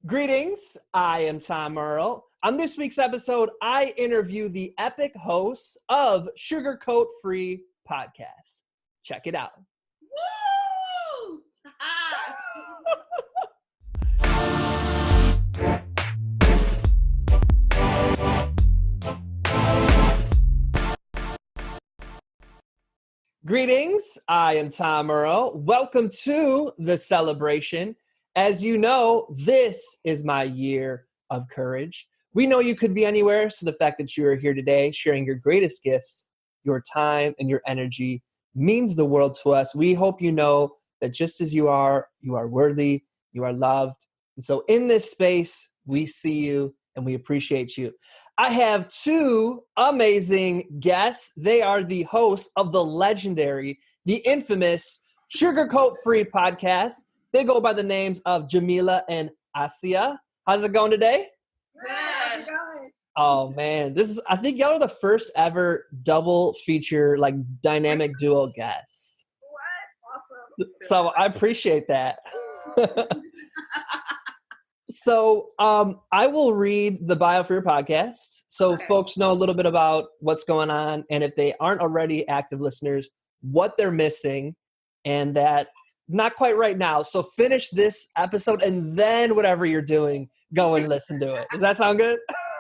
Greetings, I am Tom Earl. On this week's episode, I interview the epic hosts of Sugarcoat Free Podcast. Check it out. Woo! Greetings, I am Tom Earl. Welcome to the celebration. As you know, this is my year of courage. We know you could be anywhere, so the fact that you are here today sharing your greatest gifts, your time and your energy means the world to us. We hope you know that just as you are worthy, you are loved. And so in this space, we see you and we appreciate you. I have two amazing guests. They are the hosts of the legendary, the infamous Sugarcoat Free Podcast. They go by the names of Jameela and Asiya. How's it going today? Good. How's it going? Oh man, I think y'all are the first ever double feature, like dynamic duo guests. What? Awesome. So I appreciate that. So I will read the bio for your podcast so folks know a little bit about what's going on, and if they aren't already active listeners, what they're missing, and that not quite right now. So finish this episode and then whatever you're doing, go and listen to it. Does that sound good?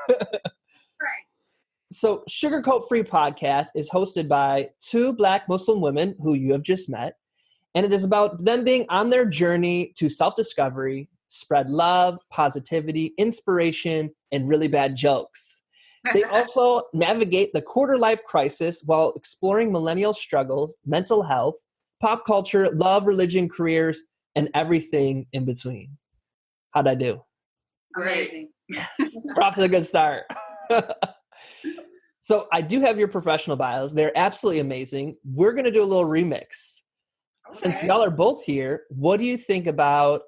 Right. So Sugarcoat Free Podcast is hosted by two Black Muslim women who you have just met. And it is about them being on their journey to self-discovery, spread love, positivity, inspiration, and really bad jokes. They also navigate the quarter-life crisis while exploring millennial struggles, mental health, pop culture, love, religion, careers, and everything in between. How'd I do? Amazing. We're off to a good start. So I do have your professional bios. They're absolutely amazing. We're going to do a little remix. Okay. Since y'all are both here, what do you think about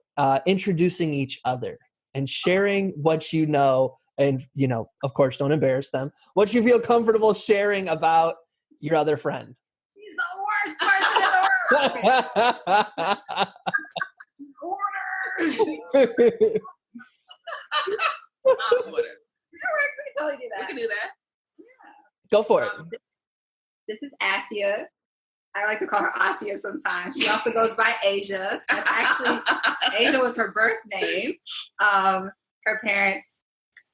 introducing each other and sharing what you know? And, you know, of course, don't embarrass them. What you feel comfortable sharing about your other friend. He's the worst person in the world. Order. Water. We can totally do that. We can do that. Yeah. Go for it. This is Asiya. I like to call her Asiya sometimes. She also goes by Asia. That's actually, Asia was her birth name. Her parents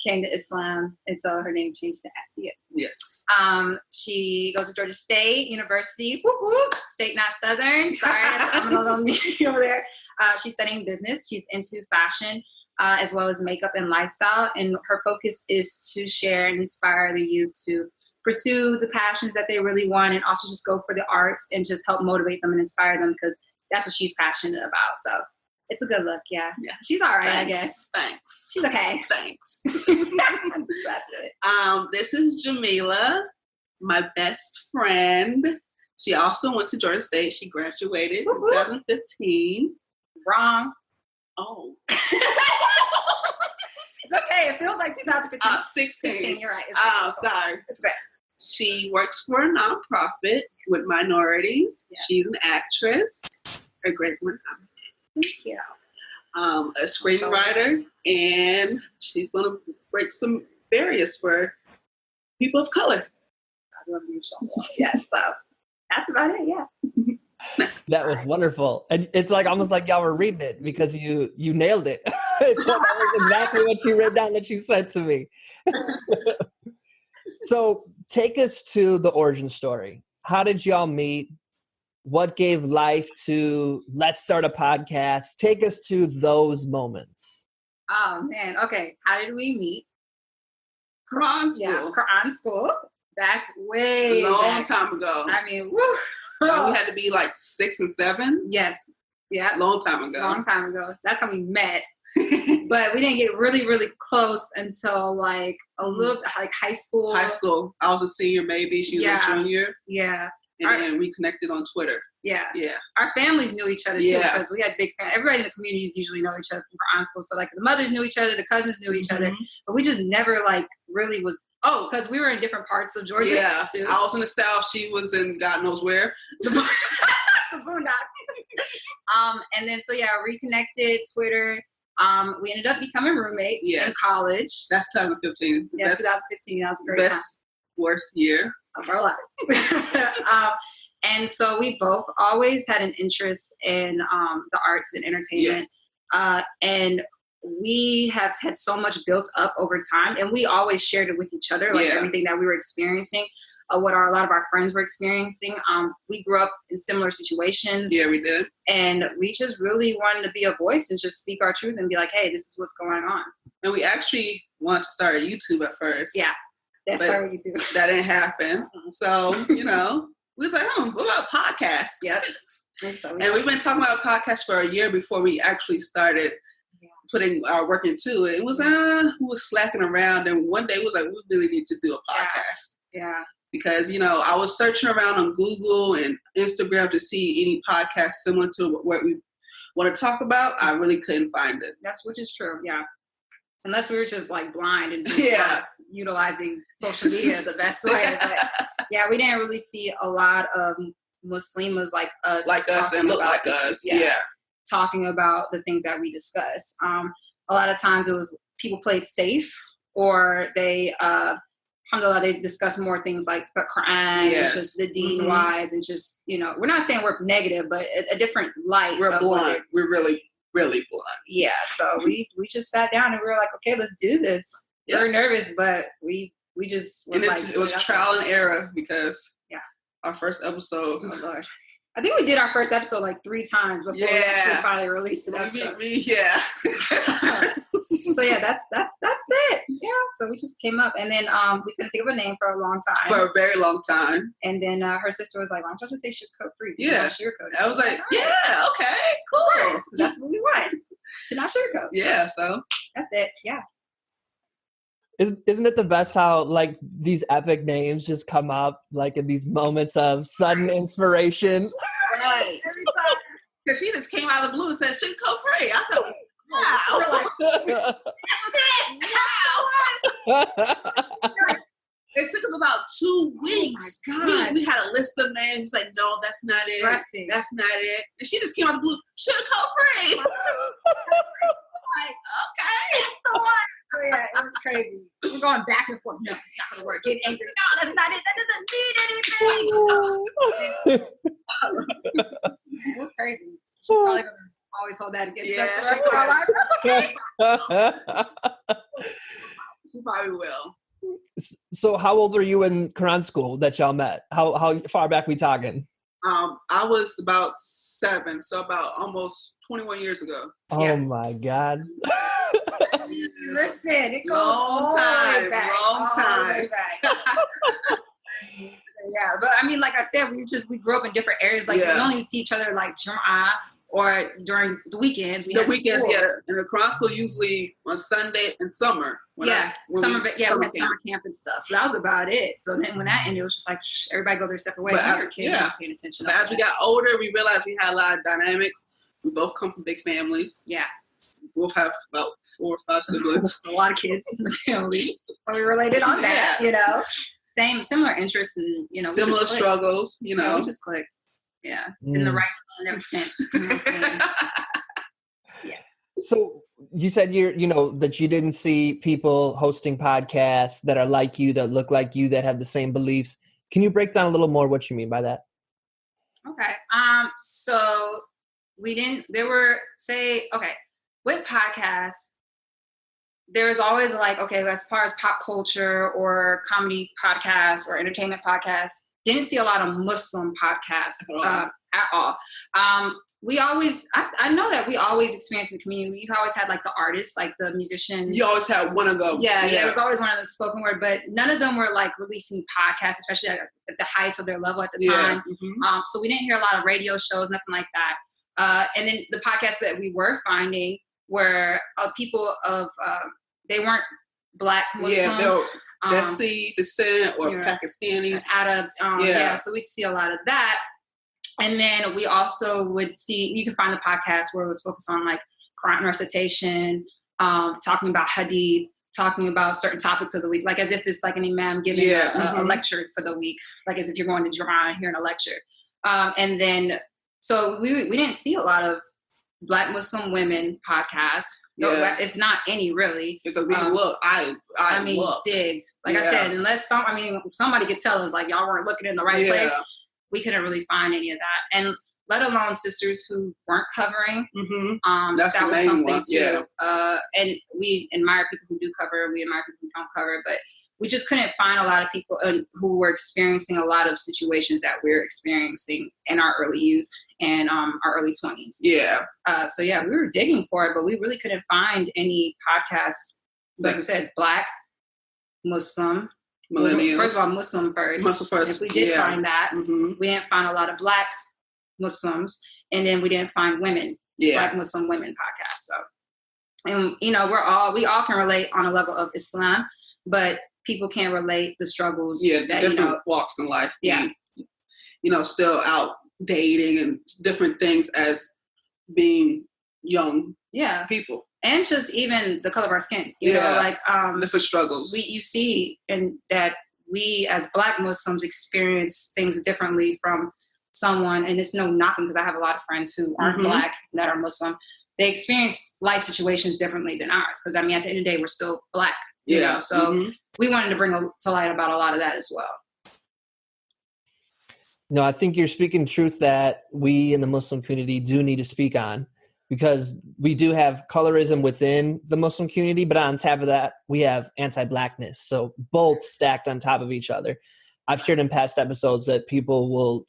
came to Islam, and so her name changed to Asiya. Yes. She goes to Georgia State University. Whoop, whoop. State, not Southern. Sorry, I'm a little me over there. She's studying business. She's into fashion, as well as makeup and lifestyle. And her focus is to share and inspire the youth to pursue the passions that they really want, and also just go for the arts and just help motivate them and inspire them, because that's what she's passionate about. So it's a good look. Yeah. She's all right, Thanks. I guess. Thanks. She's okay. Thanks. That's it. This is Jameela, my best friend. She also went to Georgia State. She graduated in 2015. Wrong. Oh. It's okay. It feels like 2015. 16. You're right. Oh, sorry. It's good. She works for a nonprofit with minorities. Yeah. She's an actress. A great one. Thank you. A screenwriter, and she's going to break some barriers for people of color. I love you so much. Yes. So that's about it. Yeah. That was wonderful. And it's like almost like y'all were reading it because you nailed it. That was exactly what you read down that you said to me. So take us to the origin story. How did y'all meet? What gave life to let's start a podcast? Take us to those moments. Oh, man. Okay. How did we meet? Quran school. Yeah, Quran school. Back way Long back. time ago. I mean, woo. And we had to be like 6 and 7. Yes. Yeah. Long time ago. Long time ago. So that's how we met. But we didn't get really, really close until like a little like high school. High school. I was a senior maybe. She was a junior. Yeah. And then we connected on Twitter. Yeah. Yeah. Our families knew each other too, because we had big families. Everybody in the communities usually know each other from Quran school. So like the mothers knew each other, the cousins knew each other, but we just never like really was, because we were in different parts of Georgia too. I was in the South. She was in God knows where. The boondocks. And then, so yeah, reconnected, Twitter. We ended up becoming roommates in college. That's 2015. Yeah, 2015. That was a great best, worst year of our lives. And so we both always had an interest in the arts and entertainment. And we have had so much built up over time, and we always shared it with each other, like everything that we were experiencing, a lot of our friends were experiencing. We grew up in similar situations. Yeah, we did. And we just really wanted to be a voice and just speak our truth and be like, hey, this is what's going on. And we actually wanted to start a YouTube at first. Yeah, that started YouTube. That didn't happen. So, we was like, what about podcasts? Yep. And we've been talking about podcasts for a year before we actually started putting our work into it. It was, we was slacking around, and one day we was like, we really need to do a podcast. Yeah. Because, I was searching around on Google and Instagram to see any podcast similar to what we want to talk about. I really couldn't find it. Which is true, yeah. Unless we were just like blind and just utilizing social media the best way. But yeah, we didn't really see a lot of Muslimas like us. Like us and look like us, talking about the things that we discuss. A lot of times it was people played safe, or they alhamdulillah, they discuss more things like the Quran, and just the deen wise, and just, we're not saying we're negative, but a different light. We're blunt. We're really, really blunt. Yeah. So we just sat down and we were like, okay, let's do this. We were nervous, but we just were it was trial and error, because our first episode. Oh, Lord. I think we did our first episode like 3 times before we actually finally released it. So yeah, that's it. Yeah. So we just came up, and then we couldn't think of a name for a long time. For a very long time. And then her sister was like, "Why don't you just say Sugarcoat Free?" Yeah. Sugarcoat. I was like, okay, cool. That's what we want, to not sugarcoat. Yeah. So that's it. Yeah. Isn't it the best how like these epic names just come up like in these moments of sudden inspiration? Right. Because she just came out of the blue and said, Sugarcoat Free. I said, wow. Wow. It took us about 2 weeks. Oh my God. We had a list of names. She's like, no, that's not it. That's not it. And she just came out of the blue, Sugarcoat Free. Like, okay. That's the one. Oh yeah, it was crazy. We're going back and forth. No, it's not going to work. Getting angry. No, that's not it. That doesn't mean anything. It was crazy. She's probably going to always hold that against us for the rest of our life. That's okay. She probably will. So how old were you in Quran school that y'all met? How far back we talking? I was about 7, so about almost 21 years ago. Oh my God. Listen, it goes long time. Yeah, but I mean, like I said, we grew up in different areas. Like we only see each other like Jum'ah or during the weekends. The weekends, and the Quran school usually on Sundays and summer. We had summer camp and stuff. So that was about it. So then when that ended, it was just like everybody go their separate ways. Not paying attention. But as we got older, we realized we had a lot of dynamics. We both come from big families. Yeah. We both have about 4 or 5 siblings. A lot of kids in the family. So we related on that, similar interests and, similar struggles, Yeah, we just clicked. Yeah. In the right one ever since. Yeah. So you said that you didn't see people hosting podcasts that are like you, that look like you, that have the same beliefs. Can you break down a little more what you mean by that? Okay. So with podcasts, there was always like, okay, as far as pop culture or comedy podcasts or entertainment podcasts, didn't see a lot of Muslim podcasts at all. I know that we always experienced in the community. You've always had like the artists, like the musicians. You always had one of them. Yeah, there was always one of them spoken word, but none of them were like releasing podcasts, especially at the highest of their level at the time. Mm-hmm. So we didn't hear a lot of radio shows, nothing like that. And then the podcasts that we were finding were people of, they weren't Black Muslims. Yeah, they were Desi descent or Pakistanis. So we'd see a lot of that. And then we also would see, you can find the podcast where it was focused on like Quran recitation, talking about hadith, talking about certain topics of the week, like as if it's like an imam giving a lecture for the week, like as if you're going to Jum'ah and hearing a lecture. And then, so we didn't see a lot of Black Muslim women podcast. Yeah. If not any, really. Because we look, I mean, looked. digs. Like I said, unless somebody could tell us, like, y'all weren't looking in the right place, we couldn't really find any of that. And let alone sisters who weren't covering. Mm-hmm. That's that the was main something one. too. Yeah. And we admire people who do cover. We admire people who don't cover. But we just couldn't find a lot of people who were experiencing a lot of situations that we're experiencing in our early youth and our early 20s. Yeah. So we were digging for it, but we really couldn't find any podcasts. So like we said, Black, Muslim. Millennials. First of all, Muslim first. Muslim first. If we did find that, we didn't find a lot of Black Muslims, and then we didn't find women. Black Muslim women podcast. So, and we all can relate on a level of Islam, but people can't relate the struggles. Yeah, that, different walks in life. Yeah, still out dating and different things as being young. People, and just even the color of our skin. You know, like different struggles. You see, and that we as Black Muslims experience things differently from someone, and it's no knocking because I have a lot of friends who aren't Black that are Muslim. They experience life situations differently than ours because at the end of the day we're still Black. You know? So we wanted to bring to light about a lot of that as well. No, I think you're speaking truth that we in the Muslim community do need to speak on, because we do have colorism within the Muslim community, but on top of that, we have anti-Blackness. So both stacked on top of each other. I've shared in past episodes that people will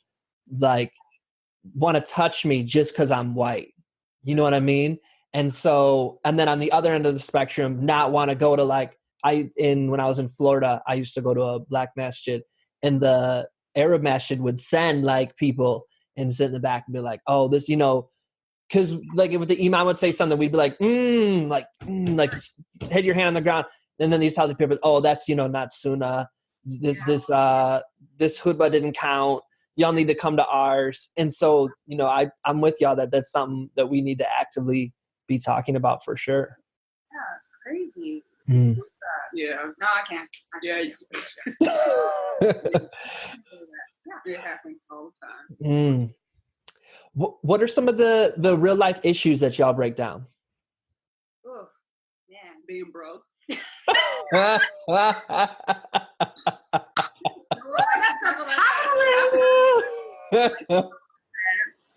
want to touch me just because I'm white. You know what I mean? And then on the other end of the spectrum, not want to go to when I was in Florida, I used to go to a Black masjid, and the Arab masjid would send people and sit in the back and be like, oh, this, because if the imam would say something, we'd be like, hit your hand on the ground. And then these tell the people, oh, that's, not sunnah. This khutbah didn't count. Y'all need to come to ours. And so, I'm with y'all that's something that we need to actively be talking about for sure. Yeah, it's crazy. Yeah. No, I can't. It happens all the time. What are some of the real life issues that y'all break down? Oh, man. Being broke.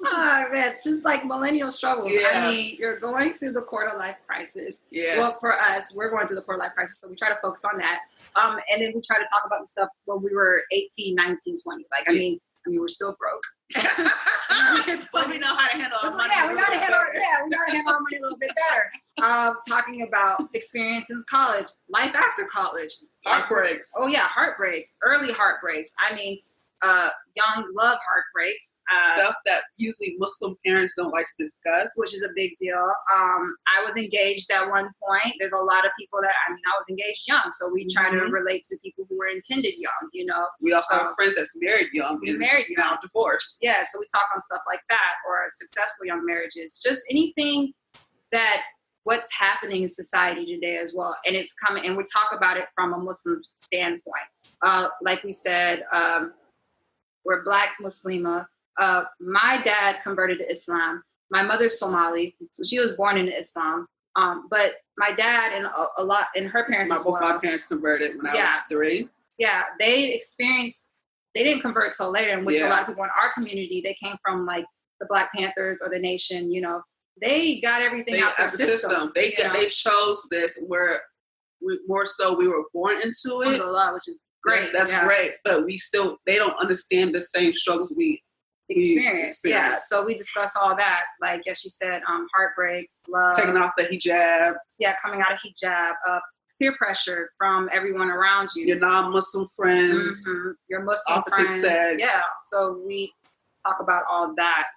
Oh, man, it's just like millennial struggles. Yeah. I mean, you're going through the quarter life crisis. Yes. Well, for us, we're going through the quarter life crisis, so we try to focus on that. And then we try to talk about the stuff when we were 18, 19, 20. I mean, we're still broke. But we know how to handle our money. We know how to handle our money a little bit better. Talking about experience in college, life after college. Heartbreaks. Oh, yeah, heartbreaks. Early heartbreaks. I mean, young love heartbreaks. Stuff that usually Muslim parents don't like to discuss. Which is a big deal. I was engaged at one point. There's a lot of people I was engaged young. So we try to relate to people who were intended young, We also have friends that's married young. Now divorced. Yeah, so we talk on stuff like that, or successful young marriages. Just anything what's happening in society today as well. And it's coming, and we talk about it from a Muslim standpoint. Like we said, we're Black Muslima. My dad converted to Islam. My mother's Somali, so she was born into Islam. But my dad and her parents as well. My parents converted when I was 3. Yeah, they didn't convert till later, in which a lot of people in our community, they came from the Black Panthers or the Nation, they got everything out of the system. They chose this where we were born into it. Which is great. That's great, but they don't understand the same struggles we experience. Yeah, so we discuss all that. Like as you said, heartbreaks, love, taking off the hijab. Yeah, coming out of hijab, peer pressure from everyone around you. Your non-Muslim friends, your Muslim opposite friends. sex. Yeah, so we talk about all that.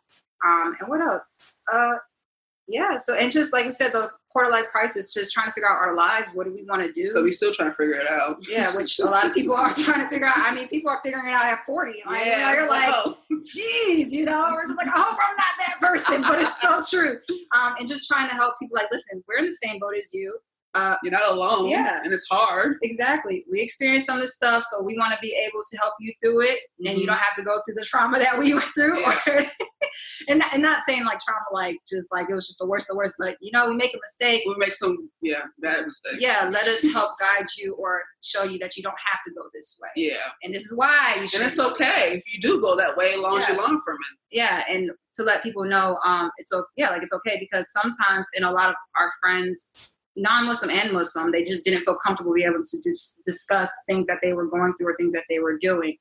And what else? So and just like we said, the quarter life crisis, just trying to figure out our lives. What do we want to do? But we still trying to figure it out. Yeah, which a lot of people are trying to figure out. I mean, people are figuring it out at 40. You're like, geez, we're just like, I hope I'm not that person, but it's so true. And just trying to help people listen, we're in the same boat as you. You're not alone. Yeah. And it's hard. Exactly. We experienced some of this stuff, so we want to be able to help you through it, and you don't have to go through the trauma that we went through. Yeah. And not saying like trauma, like just like it was just the worst, but we make a mistake. We make some, bad mistakes. Yeah, let us help guide you or show you that you don't have to go this way. Yeah. And this is why you should. And it's okay if you do go that way, as long as you learn from it. Yeah, and to let people know, it's okay, because sometimes in a lot of our friends, non-Muslim and Muslim, they just didn't feel comfortable being able to discuss things that they were going through or things that they were doing.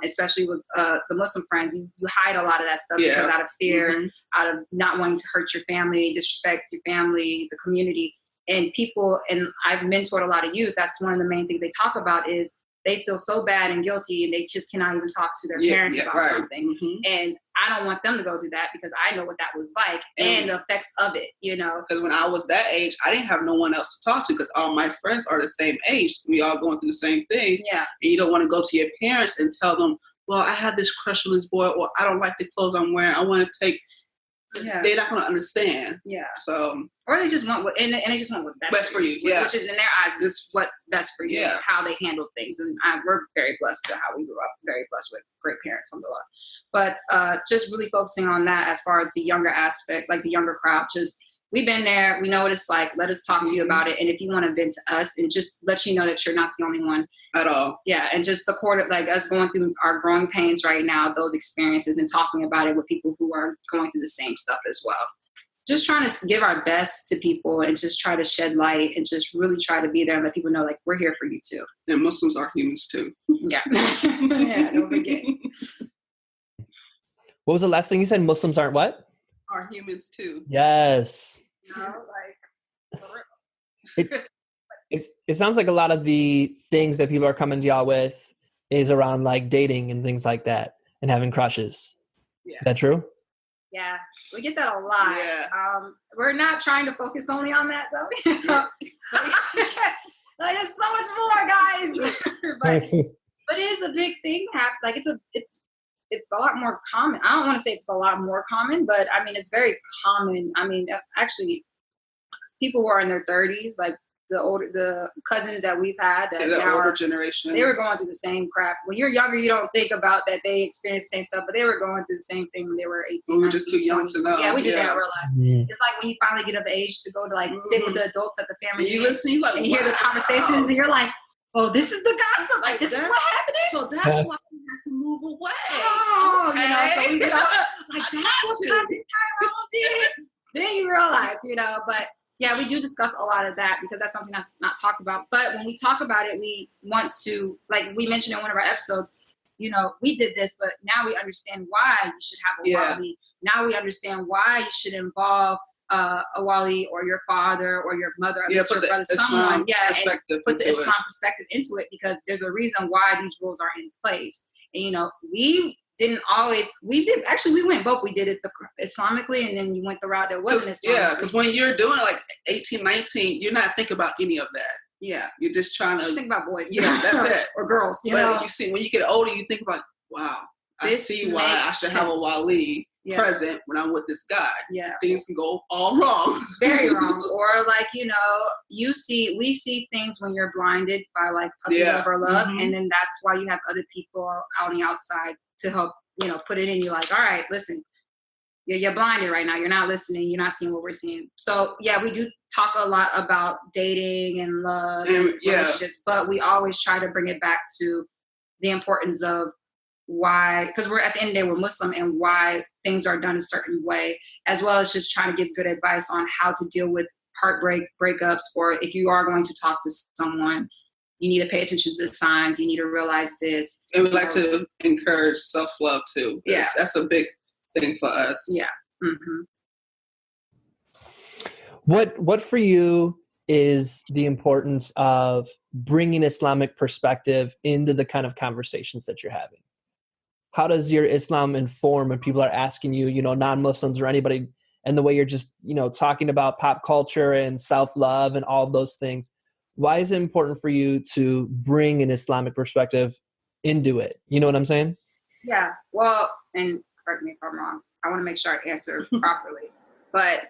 Especially with the Muslim friends, you hide a lot of that stuff because out of fear, out of not wanting to hurt your family, disrespect your family, the community, and people. And I've mentored a lot of youth. That's one of the main things they talk about is they feel so bad and guilty, and they just cannot even talk to their parents about something. And I don't want them to go through that because I know what that was like and the effects of it, Because when I was that age, I didn't have no one else to talk to because all my friends are the same age. We all going through the same thing. Yeah. And you don't want to go to your parents and tell them, well, I have this crush on this boy, or I don't like the clothes I'm wearing. I want to take. Yeah. They're not going to understand. Yeah. So. Or they just want and they just want what's best for you. Yeah. Which is in their eyes is what's best for you. Yeah. How they handle things, and we're very blessed to how we grew up. Very blessed with great parents, alhamdulillah. But just really focusing on that as far as the younger aspect, like the younger crowd. Just we've been there. We know what it's like. Let us talk to you about it. And if you want to vent to us, and just let you know that you're not the only one at all. Yeah, and just the core of like us going through our growing pains right now, those experiences, and talking about it with people who are going through the same stuff as well. Just trying to give our best to people and just try to shed light and just really try to be there and let people know, like, we're here for you too. And Muslims are humans too. Yeah. Yeah, don't forget. What was the last thing you said? Muslims aren't what? Are humans too. Yes. It sounds like a lot of the things that people are coming to y'all with is around like dating and things like that and having crushes. Yeah. Is that true? Yeah, we get that a lot. Yeah. We're not trying to focus only on that though. Like, there's so much more, guys. but it is a big thing. Like it's a lot more common. I don't want to say it's a lot more common, but I mean, it's very common. I mean, actually, people who are in their 30s, like the cousins that we've had, that the older generation, they were going through the same crap. When you're younger, you don't think about that they experienced the same stuff, but they were going through the same thing when they were 18. We were just too young to know. Yeah, we just didn't realize. Mm. It's like when you finally get of age to go to like sit with the adults at the family and you listen, you like, and you hear the conversations, and you're like, oh, this is the gossip. Like, this is what happened. So that's why we had to move away. Oh, okay. So we like, that's what happened. Then you realize, but yeah, we do discuss a lot of that because that's something that's not talked about. But when we talk about it, we want to, like we mentioned in one of our episodes, we did this, but now we understand why you should have a wali. Now we understand why you should involve a wali or your father or your mother or your brother, someone. And put the Islam perspective into it, because there's a reason why these rules are in place. And, we went both. We did it Islamically, and then you went the route that wasn't Islamic. Yeah, because when you're doing like 18, 19, you're not thinking about any of that. Yeah. You're just trying to think about boys. Yeah, that's it. Or girls, But you see, when you get older, you think about, wow, I see why I should have a wali present when I'm with this guy. Yeah. Things can go all wrong. Very wrong. Or like, we see things when you're blinded by like puppy love or love. Mm-hmm. And then that's why you have other people out on the outside to help, put it in you, like, all right, listen, you're blinded right now. You're not listening. You're not seeing what we're seeing. So yeah, we do talk a lot about dating and love and relationships, but we always try to bring it back to the importance of why, because we're at the end of the day, we're Muslim, and why things are done a certain way, as well as just trying to give good advice on how to deal with heartbreak, breakups, or if you are going to talk to someone, you need to pay attention to the signs. You need to realize this. And we like to encourage self-love too. Yeah. That's a big thing for us. Yeah. Mm-hmm. What for you is the importance of bringing Islamic perspective into the kind of conversations that you're having? How does your Islam inform when people are asking you, non-Muslims or anybody, and the way you're just, talking about pop culture and self-love and all of those things? Why is it important for you to bring an Islamic perspective into it? You know what I'm saying? Yeah. Well, and correct me if I'm wrong. I want to make sure I answer properly. But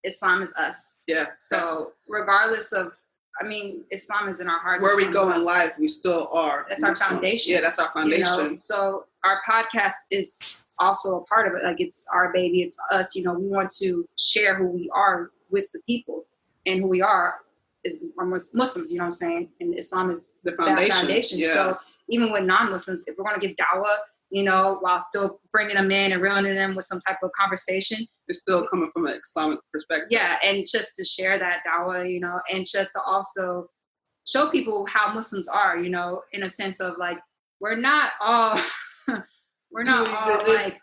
Islam is us. Yeah. So regardless of, Islam is in our hearts. Where we go in life, we still are. That's Muslims. Our foundation. Yeah, that's our foundation. You know? So our podcast is also a part of it. Like, it's our baby, it's us. You know, we want to share who we are with the people, and who we are is Muslims. You know what I'm saying? And Islam is the foundation. Yeah. So even with non-Muslims, if we're going to give dawah, you know, while still bringing them in and reeling them with some type of conversation, it's still coming from an Islamic perspective. Yeah, and just to share that dawah, you know, and just to also show people how Muslims are, you know, in a sense of like, we're not all like,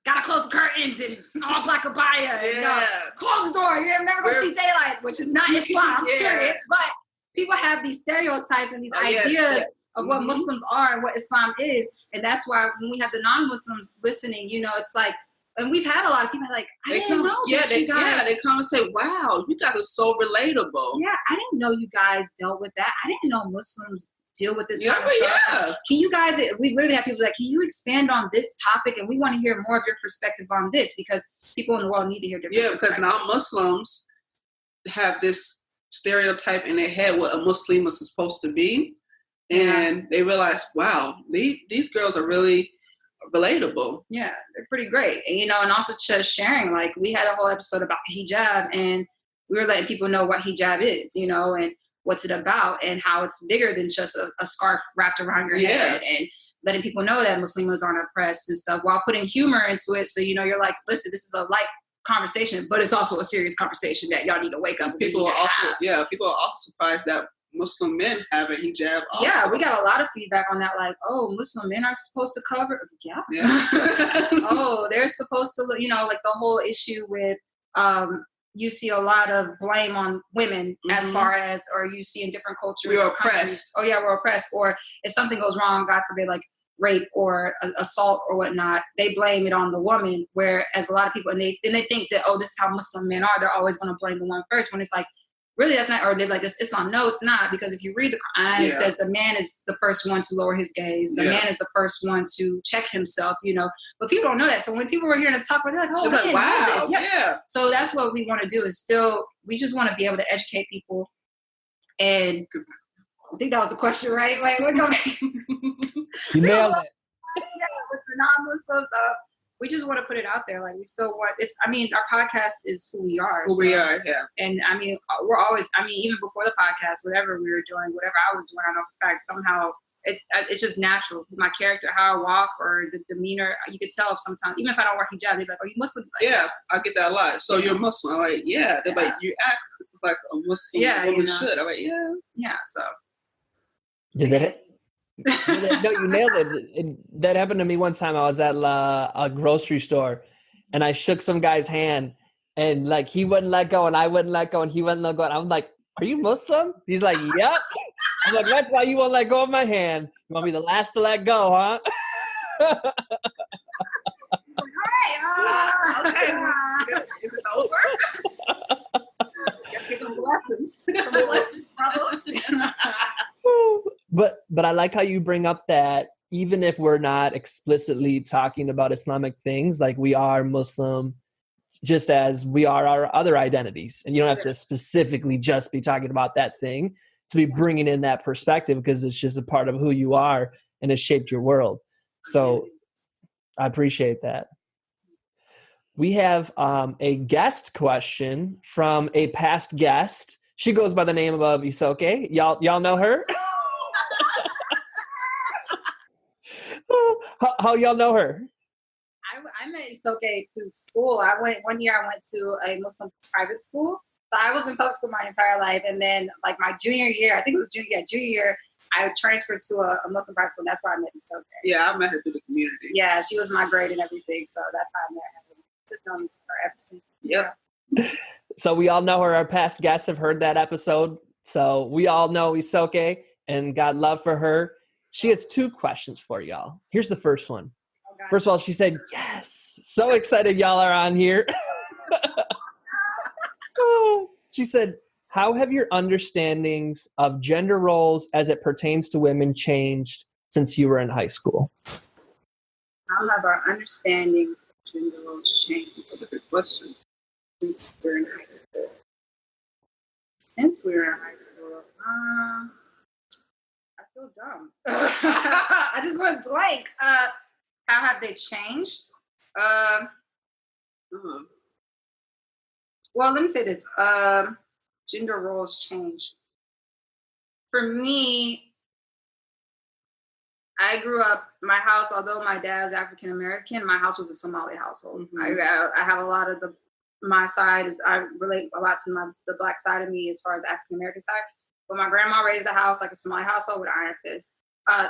gotta close the curtains and all black abaya and close the door, you're never gonna see daylight, which is not Islam, period. But people have these stereotypes and these ideas of what Muslims are and what Islam is. And that's why when we have the non-Muslims listening, you know, it's like, and we've had a lot of people like, I didn't know you guys. Yeah, they come and say, wow, you guys are so relatable. Yeah, I didn't know you guys dealt with that. I didn't know Muslims deal with this kind of stuff. Yeah. Can you guys, we literally have people like, can you expand on this topic? And we want to hear more of your perspective on this, because people in the world need to hear different perspectives. Because now Muslims have this stereotype in their head what a Muslim is supposed to be. And they realize, wow, these girls are really relatable. Yeah, they're pretty great. And, you know, and also just sharing, like, we had a whole episode about hijab, and we were letting people know what hijab is, you know, and what's it about, and how it's bigger than just a scarf wrapped around your head, and letting people know that Muslims aren't oppressed and stuff, while putting humor into it. So, you know, you're like, listen, this is a light conversation, but it's also a serious conversation that y'all need to wake up. People are also surprised that Muslim men have a hijab also. Yeah, we got a lot of feedback on that, like, oh, Muslim men are supposed to cover. Yeah. Oh, they're supposed to, you know, like the whole issue with, you see a lot of blame on women as far as, or you see in different cultures. We're oppressed. Oh yeah, we're oppressed. Or if something goes wrong, God forbid, like rape or assault or whatnot, they blame it on the woman. Whereas a lot of people, and they think that, oh, this is how Muslim men are. They're always going to blame the one first, when it's like, really, that's not, or they're like, it's Islam. No, it's not, because if you read the Quran, it says the man is the first one to lower his gaze. The man is the first one to check himself, you know. But people don't know that. So when people were hearing us talk, they're like, oh, man, like, wow, yeah. So that's what we want to do, is we just want to be able to educate people. And I think that was the question, right? Like, we're going You nailed it. Yeah, with the non-Muslims, we just want to put it out there. Like, we still want, our podcast is who we are. We are, yeah. And we're always, even before the podcast, whatever we were doing, whatever I was doing, I know for a fact, somehow it's just natural. My character, how I walk, or the demeanor, you could tell if sometimes, even if I don't wear hijab, they're like, are you Muslim? Like, I get that a lot. So you're Muslim? I'm like, yeah. They're like, you act like a Muslim woman should. I'm like, yeah. Yeah, so. Did that it? No, you nailed it. That happened to me one time. I was at a grocery store, and I shook some guy's hand, and like he wouldn't let go, and I wouldn't let go, and he wouldn't let go. And I'm like, "Are you Muslim?" He's like, "Yep." I'm like, "That's why you won't let go of my hand. You want me the last to let go, huh?" Okay. If it's over, get some blessings. But I like how you bring up that even if we're not explicitly talking about Islamic things, like we are Muslim, just as we are our other identities. And you don't have to specifically just be talking about that thing to be bringing in that perspective, because it's just a part of who you are and has shaped your world. So I appreciate that. We have a guest question from a past guest. She goes by the name of Isoke. Y'all know her? How y'all know her? I met Isoke through school. One year I went to a Muslim private school. So I was in public school my entire life. And then like my junior year, I think it was junior year, I transferred to a Muslim private school. And that's where I met Isoke. Yeah, I met her through the community. Yeah, she was my grade and everything. So that's how I met her. Just known her ever since. Yep. So we all know her. Our past guests have heard that episode. So we all know Isoke and got love for her. She has 2 questions for y'all. Here's the first one. Oh, first of all, she said, yes, so excited y'all are on here. She said, how have your understandings of gender roles as it pertains to women changed since you were in high school? How have our understandings of gender roles changed? That's a good question. since we were in high school. Since we were in high school, I feel dumb. I just went blank. How have they changed? Well, let me say this. Gender roles change. For me, I grew up, my house, although my dad was African American, my house was a Somali household. I have a lot of my side is, I relate a lot to the black side of me as far as the African American side. But my grandma raised the house like a Somali household with iron fist.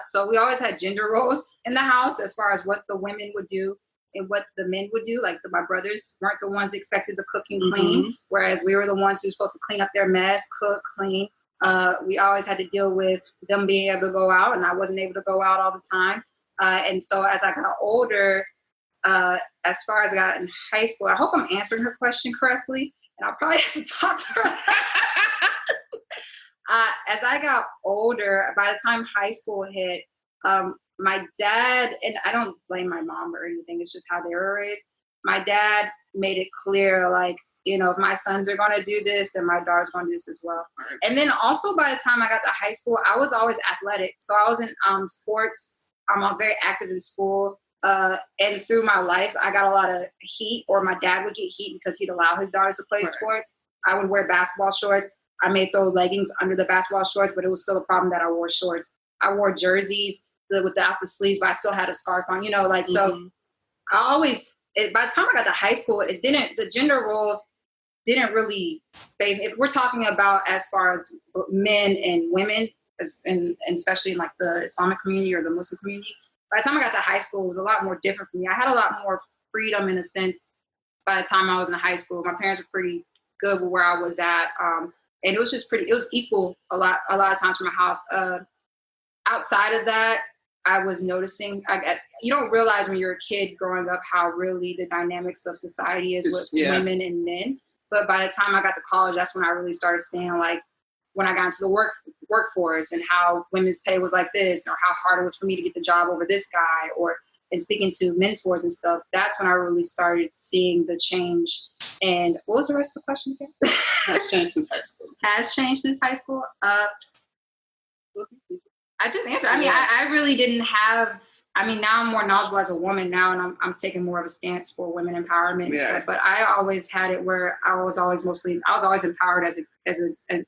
So we always had gender roles in the house as far as what the women would do and what the men would do. Like my brothers weren't the ones expected to cook and clean, whereas we were the ones who were supposed to clean up their mess, cook, clean. We always had to deal with them being able to go out, and I wasn't able to go out all the time. And so as I got older, as far as I got in high school, I hope I'm answering her question correctly, and I'll probably have to talk to her. As I got older, by the time high school hit, my dad, and I don't blame my mom or anything, it's just how they were raised. My dad made it clear, like, you know, if my sons are going to do this, then my daughter's going to do this as well. Right. And then also by the time I got to high school, I was always athletic. So I was in sports. I was very active in school. And through my life, I got a lot of heat, or my dad would get heat because he'd allow his daughters to play sports. I would wear basketball shorts. I may throw leggings under the basketball shorts, but it was still a problem that I wore shorts. I wore jerseys without the sleeves, but I still had a scarf on, you know, like, so I always, by the time I got to high school, the gender roles didn't really phase me. If we're talking about as far as men and women, and especially in like the Islamic community or the Muslim community, by the time I got to high school, it was a lot more different for me. I had a lot more freedom in a sense by the time I was in high school. My parents were pretty good with where I was at. And it was just it was equal a lot of times for my house. Outside of that, I was noticing, you don't realize when you're a kid growing up how really the dynamics of society is with women and men. But by the time I got to college, that's when I really started seeing, like, when I got into the workforce and how women's pay was like this, or how hard it was for me to get the job over this guy, and speaking to mentors and stuff, that's when I really started seeing the change. And what was the rest of the question again? Has changed since high school. Has changed since high school. I just answered. I mean, I really didn't have. I mean, now I'm more knowledgeable as a woman now, and I'm taking more of a stance for women empowerment. Yeah. So, but I always had it where I was always empowered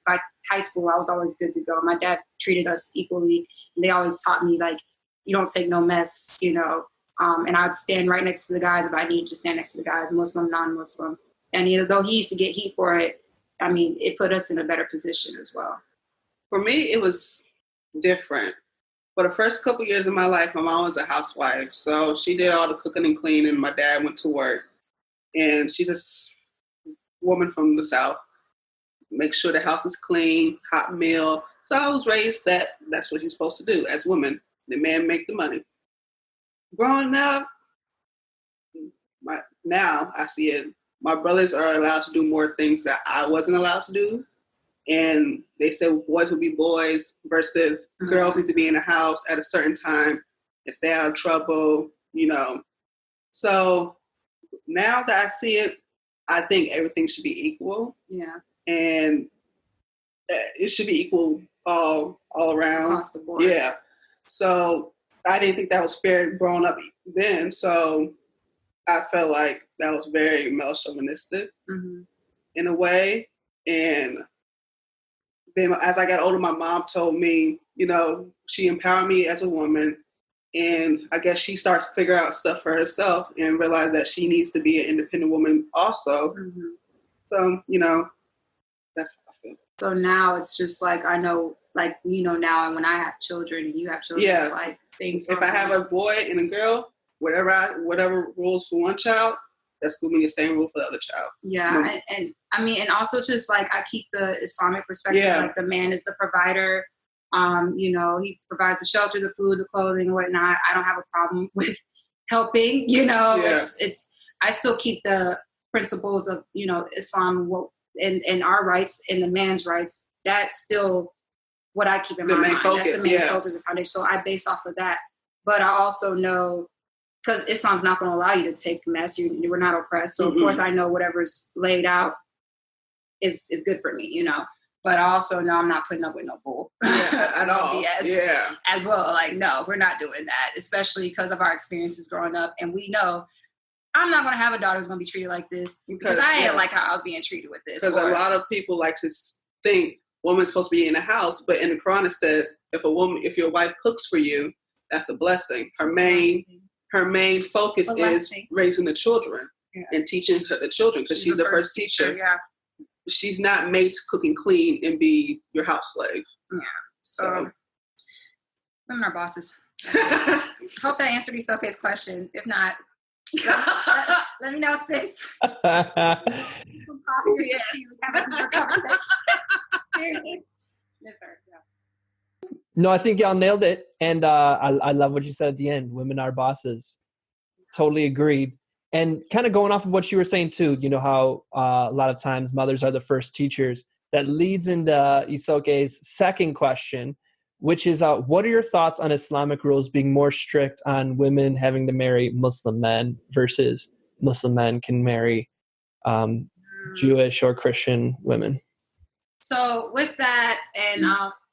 by high school. I was always good to go. My dad treated us equally, and they always taught me, like, you don't take no mess, you know. And I'd stand right next to the guys if I needed to stand next to the guys, Muslim, non-Muslim. And even though he used to get heat for it, I mean, it put us in a better position as well. For me, it was different. For the first couple years of my life, my mom was a housewife. So she did all the cooking and cleaning. My dad went to work. And she's a woman from the South. Make sure the house is clean, hot meal. So I was raised that's what you're supposed to do as women. The man make the money. Growing up, now I see it. My brothers are allowed to do more things that I wasn't allowed to do. And they said boys will be boys versus girls need to be in the house at a certain time and stay out of trouble, you know. So now that I see it, I think everything should be equal. Yeah. And it should be equal all around. Across the board. Yeah. So I didn't think that was fair growing up then. So I felt like that was very male chauvinistic in a way. And then as I got older, my mom told me, you know, she empowered me as a woman. And I guess she starts to figure out stuff for herself and realize that she needs to be an independent woman also. So, you know, that's how I feel. So now it's just like, I know, like, you know, now, and when I have children and you have children, it's like things. If I have a boy and a girl, whatever rules for one child, that's going to be the same rule for the other child. Yeah. And I mean, and also just like, I keep the Islamic perspective, like the man is the provider. You know, he provides the shelter, the food, the clothing, and whatnot. I don't have a problem with helping, you know, I still keep the principles of, you know, Islam and our rights and the man's rights. That's still what I keep in my mind. That's the main focus and foundation. So I base off of that. But I also know because Islam's not going to allow you to take mess. We're not oppressed. So, of course, I know whatever's laid out is good for me, But I also know I'm not putting up with no bull. Yeah, at all. BS as well. Like, no, we're not doing that, especially because of our experiences growing up. And we know I'm not going to have a daughter who's going to be treated like this because I didn't like how I was being treated with this. Because a lot of people like to think woman's supposed to be in the house, but in the Quran it says if your wife cooks for you, that's a blessing. Her main focus is raising the children and teaching the children because she's the first teacher. Yeah. She's not made to cook and clean and be your house slave. Yeah. So women are bosses. Hope that answered Isoke's question. If not, let me know, sis. Yes, sir. Yeah. No, I think y'all nailed it. And I love what you said at the end. Women are bosses. Totally agreed. And kind of going off of what you were saying too, how a lot of times mothers are the first teachers. That leads into Isoke's second question, which is what are your thoughts on Islamic rules being more strict on women having to marry Muslim men versus Muslim men can marry Jewish or Christian women? So with that, and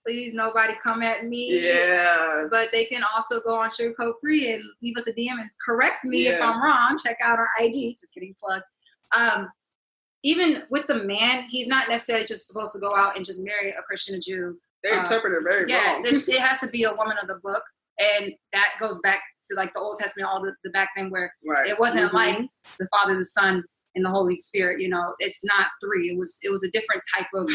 please nobody come at me. Yeah. But they can also go on Sugarcoat Free and leave us a DM and correct me if I'm wrong. Check out our IG. Just getting plugged. Even with the man, he's not necessarily just supposed to go out and just marry a Christian or Jew. They interpret it very wrong. It has to be a woman of the book. And that goes back to like the Old Testament, all the back then where it wasn't like the Father, the Son, and the Holy Spirit. It's not three. It was a different type of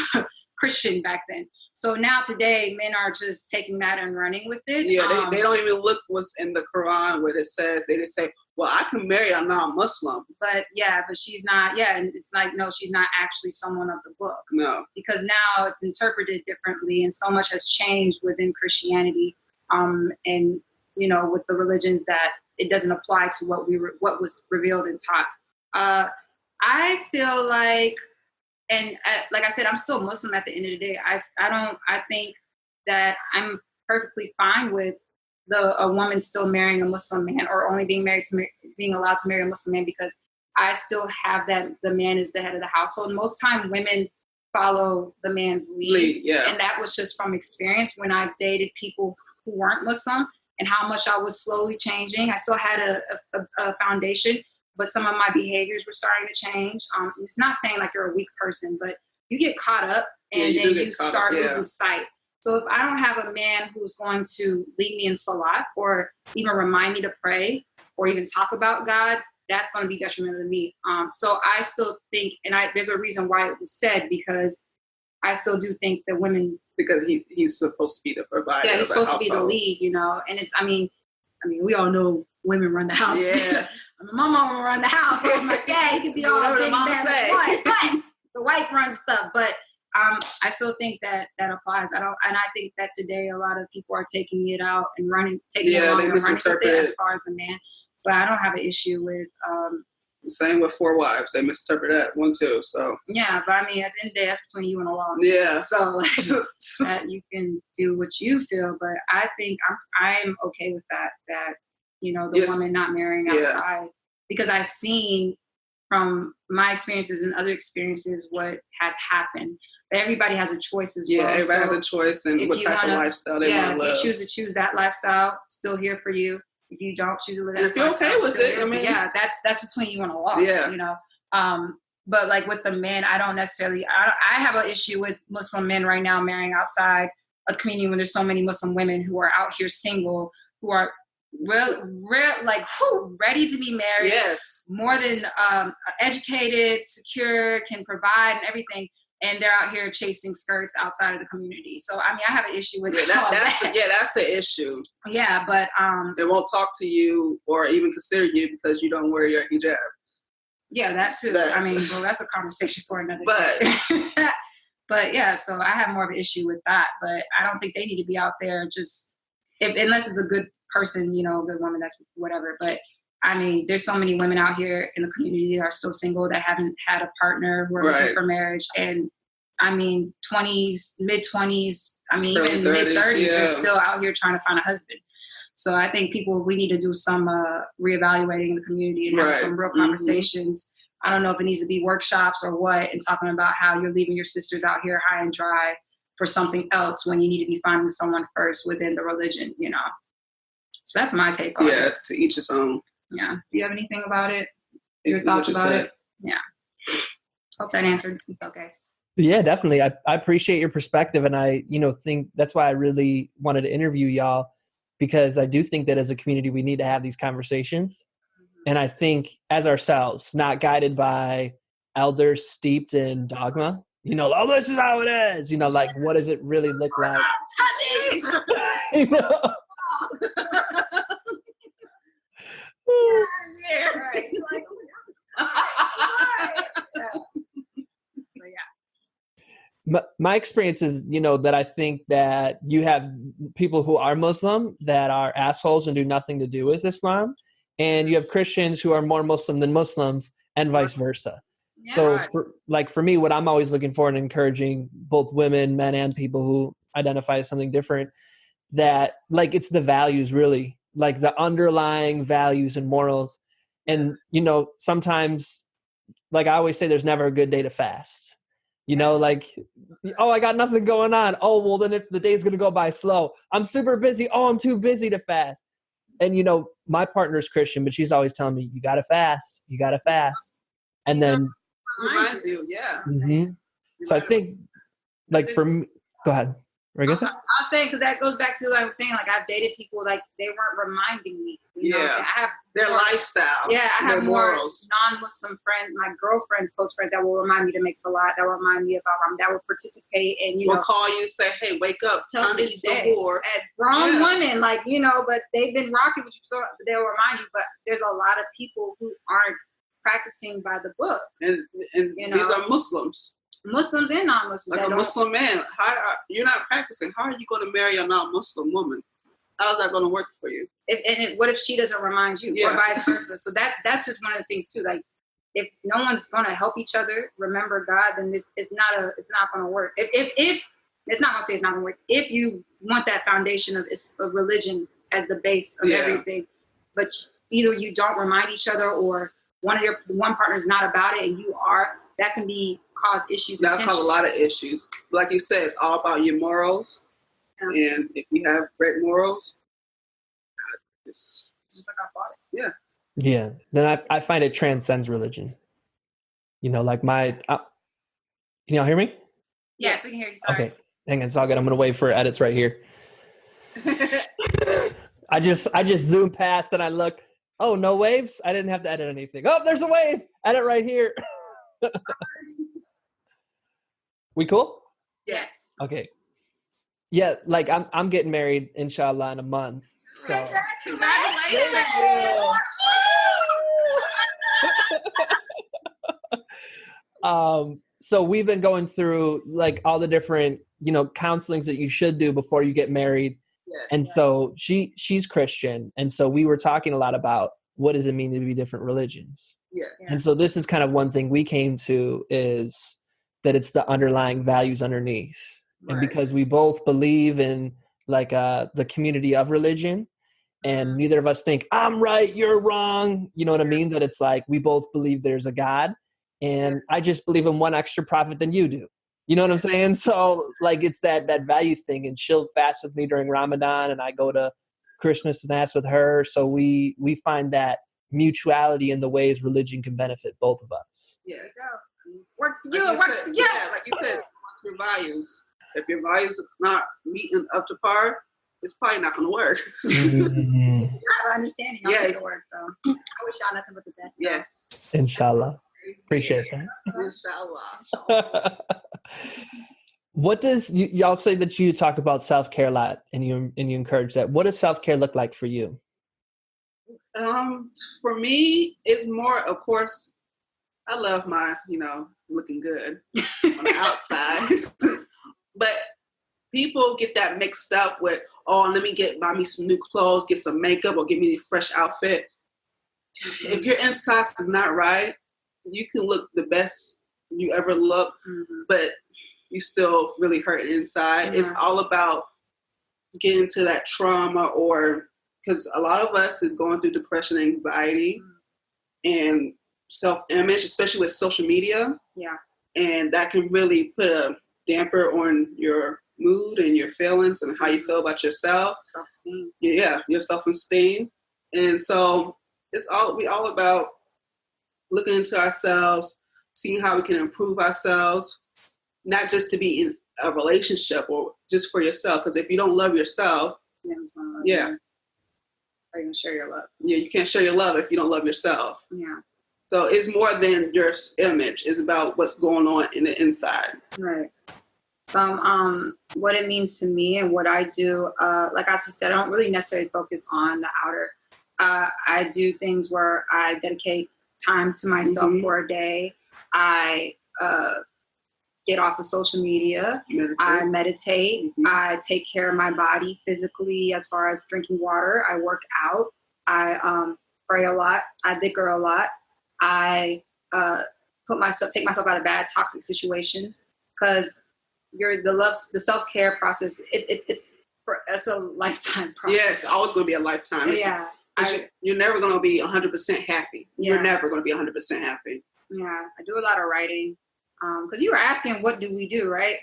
Christian back then. So now today, men are just taking that and running with it. Yeah, they don't even look what's in the Quran what it says. They just say, well, I can marry a non-Muslim. But she's not, and it's like, no, she's not actually someone of the book. No. Because now it's interpreted differently and so much has changed within Christianity and, with the religions that it doesn't apply to what was revealed and taught. I feel like, and like I said, I'm still Muslim at the end of the day. I think that I'm perfectly fine with a woman still marrying a Muslim man or only being allowed to marry a Muslim man because I still have that the man is the head of the household. Most time women follow the man's lead. And that was just from experience when I dated people who weren't Muslim and how much I was slowly changing. I still had a foundation, but some of my behaviors were starting to change. It's not saying like you're a weak person, but you get caught up and then you start losing sight. So if I don't have a man who's going to lead me in salat or even remind me to pray or even talk about God, that's going to be detrimental to me. So I still think, and there's a reason why it was said, because I still do think that women... Because he's supposed to be the provider. Yeah, he's supposed to be the lead, and it's, I mean, we all know women run the house. Yeah. My mama run the house. So I'm like, yeah, you can be all big bad, but the wife runs stuff. But I still think that applies. And I think that today a lot of people are taking it out and taking it along and running with it as far as the man. But I don't have an issue with. Same with 4 wives. They misinterpret that one too. So yeah, but I mean, at the end of the day, that's between you and Allah. Yeah. So that you can do what you feel, but I think I'm okay with that. That the woman not marrying outside, because I've seen from my experiences and other experiences what has happened. But everybody has a choice as well. Yeah, everybody has a choice and what type of lifestyle they want to live. If you choose to choose that lifestyle, still here for you. If you don't choose to live that lifestyle, if you're okay with it, I mean, that's between you and Allah. Yeah. But like with the men, I don't necessarily. I have an issue with Muslim men right now marrying outside a community when there's so many Muslim women who are out here single, who are ready to be married. Yes. More than educated, secure, can provide and everything. And they're out here chasing skirts outside of the community. So, I mean, I have an issue with that. That's the issue. Yeah, but... they won't talk to you or even consider you because you don't wear your hijab. Yeah, that ttoo. I mean, well, that's a conversation for another day. But, yeah, so I have more of an issue with that. But I don't think they need to be out there just... unless it's a good person, a good woman, that's whatever. But... I mean, there's so many women out here in the community that are still single that haven't had a partner who are looking for marriage. And I mean, 20s, mid-20s, I mean, even mid-30s are still out here trying to find a husband. So I think we need to do some reevaluating the community and have some real conversations. I don't know if it needs to be workshops or what, and talking about how you're leaving your sisters out here high and dry for something else when you need to be finding someone first within the religion, you know. So that's my take on it. Yeah, to each his own. Yeah. Do you have anything about it? Your thoughts about it? Yeah. Hope that answered. It's okay. Yeah, definitely. I appreciate your perspective, and I, think that's why I really wanted to interview y'all, because I do think that as a community we need to have these conversations. And I think as ourselves, not guided by elders steeped in dogma, oh, this is how it is, like, what does it really look like? My experience is, that I think that you have people who are Muslim that are assholes and do nothing to do with Islam. And you have Christians who are more Muslim than Muslims, and vice versa. Yeah. So for me, what I'm always looking for and encouraging both women, men, and people who identify as something different, that like it's the values, really, like the underlying values and morals. And, sometimes, like I always say, there's never a good day to fast. Like, oh, I got nothing going on. Oh, well, then if the day's going to go by slow, I'm super busy. Oh, I'm too busy to fast. And, my partner's Christian, but she's always telling me, you got to fast. You got to fast. And then. Reminds you, yeah. Mm-hmm. So I think, like, for me, go ahead. I'll say, because that goes back to what I was saying. Like, I've dated people, like, they weren't reminding me. You know what I'm saying? I have their lifestyle. Yeah, I have more non-Muslim friends, my girlfriends, close friends, that will remind me to make salat, that will remind me about that will participate and, will call you and say, hey, wake up, time to eat some more. Grown women, like, but they've been rocking with you, so they'll remind you. But there's a lot of people who aren't practicing by the book. And these are Muslims. Muslims and non-Muslims. Like a Muslim man, you're not practicing. How are you going to marry a non-Muslim woman? How's that going to work for you? What if she doesn't remind you, or vice versa? So that's just one of the things too. Like, if no one's going to help each other remember God, then it's not going to work. If it's not going to say it's not going to work. If you want that foundation of religion as the base of everything, but either you don't remind each other, or one partner is not about it and you are, that can cause issues. That'll cause a lot of issues. Like you said, it's all about your morals. Yeah. And if you have great morals, it's just like I thought it. Yeah. Yeah. Then I find it transcends religion. Like can y'all hear me? Yes, we can hear you. Sorry. Okay. Hang on. It's all good. I'm going to wait for edits right here. I just zoomed past and I looked. Oh, no waves? I didn't have to edit anything. Oh, there's a wave. Edit right here. We cool? Yes. Okay. Yeah, like I'm getting married, inshallah, in a month. So. Congratulations. So we've been going through like all the different, counselings that you should do before you get married. Yes. And so she's Christian. And so we were talking a lot about what does it mean to be different religions? Yes. And so this is kind of one thing we came to, is that it's the underlying values underneath. Right. And because we both believe in like the community of religion, and neither of us think I'm right, you're wrong. You know what I mean? That it's like we both believe there's a God, and I just believe in one extra prophet than you do. You know what I'm saying? So like it's that value thing. And she'll fast with me during Ramadan, and I go to Christmas mass with her. So we find that mutuality in the ways religion can benefit both of us. Yeah. Work together. Like you said, your values. If your values are not meeting up to par, it's probably not going to work. I have understanding how it's going to work. So I wish y'all nothing but the best. Yes. Inshallah. Appreciate that. Inshallah. What does y'all say that you talk about self-care a lot, and you encourage that? What does self-care look like for you? For me, it's more, of course, I love my, looking good on the outside. But people get that mixed up with, let me buy me some new clothes, get some makeup, or get me a fresh outfit. Mm-hmm. If your inside is not right, you can look the best you ever look, but you still really hurt inside. Mm-hmm. It's all about getting to that trauma or because a lot of us is going through depression and anxiety and self-image, especially with social media. Yeah. And that can really put a damper on your mood and your feelings and how you feel about yourself. Self-esteem. Yeah, your self-esteem. And so we all about looking into ourselves, seeing how we can improve ourselves, not just to be in a relationship or just for yourself. Because if you don't love yourself, yeah. Are you going to share your love? Yeah, you can't share your love if you don't love yourself. Yeah. So it's more than your image. It's about what's going on in the inside. Right. What it means to me and what I do, like I said, I don't really necessarily focus on the outer. I do things where I dedicate time to myself for a day. I get off of social media. I meditate. I take care of my body physically as far as drinking water. I work out. I pray a lot. I dicker a lot. I take myself out of bad, toxic situations, because the self-care process. It's a lifetime process. Yeah, it's always going to be a lifetime. You're never going to be 100% happy. Yeah. You're never going to be 100% happy. Yeah, I do a lot of writing. Because you were asking, what do we do, right?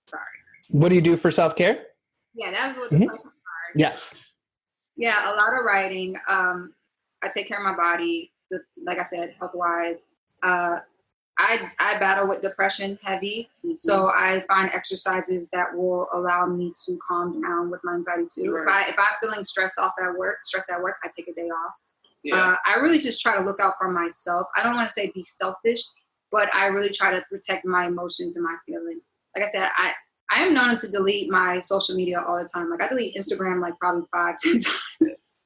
Sorry. What do you do for self-care? Yeah, that's what the question was. Yes. Yeah, a lot of writing. I take care of my body. Like I said, health-wise. I battle with depression heavy, so I find exercises that will allow me to calm down with my anxiety too. Right. If I'm feeling stressed at work, I take a day off. Yeah. I really just try to look out for myself. I don't want to say be selfish, but I really try to protect my emotions and my feelings. Like I said, I am known to delete my social media all the time. Like I delete Instagram like probably 5-10 times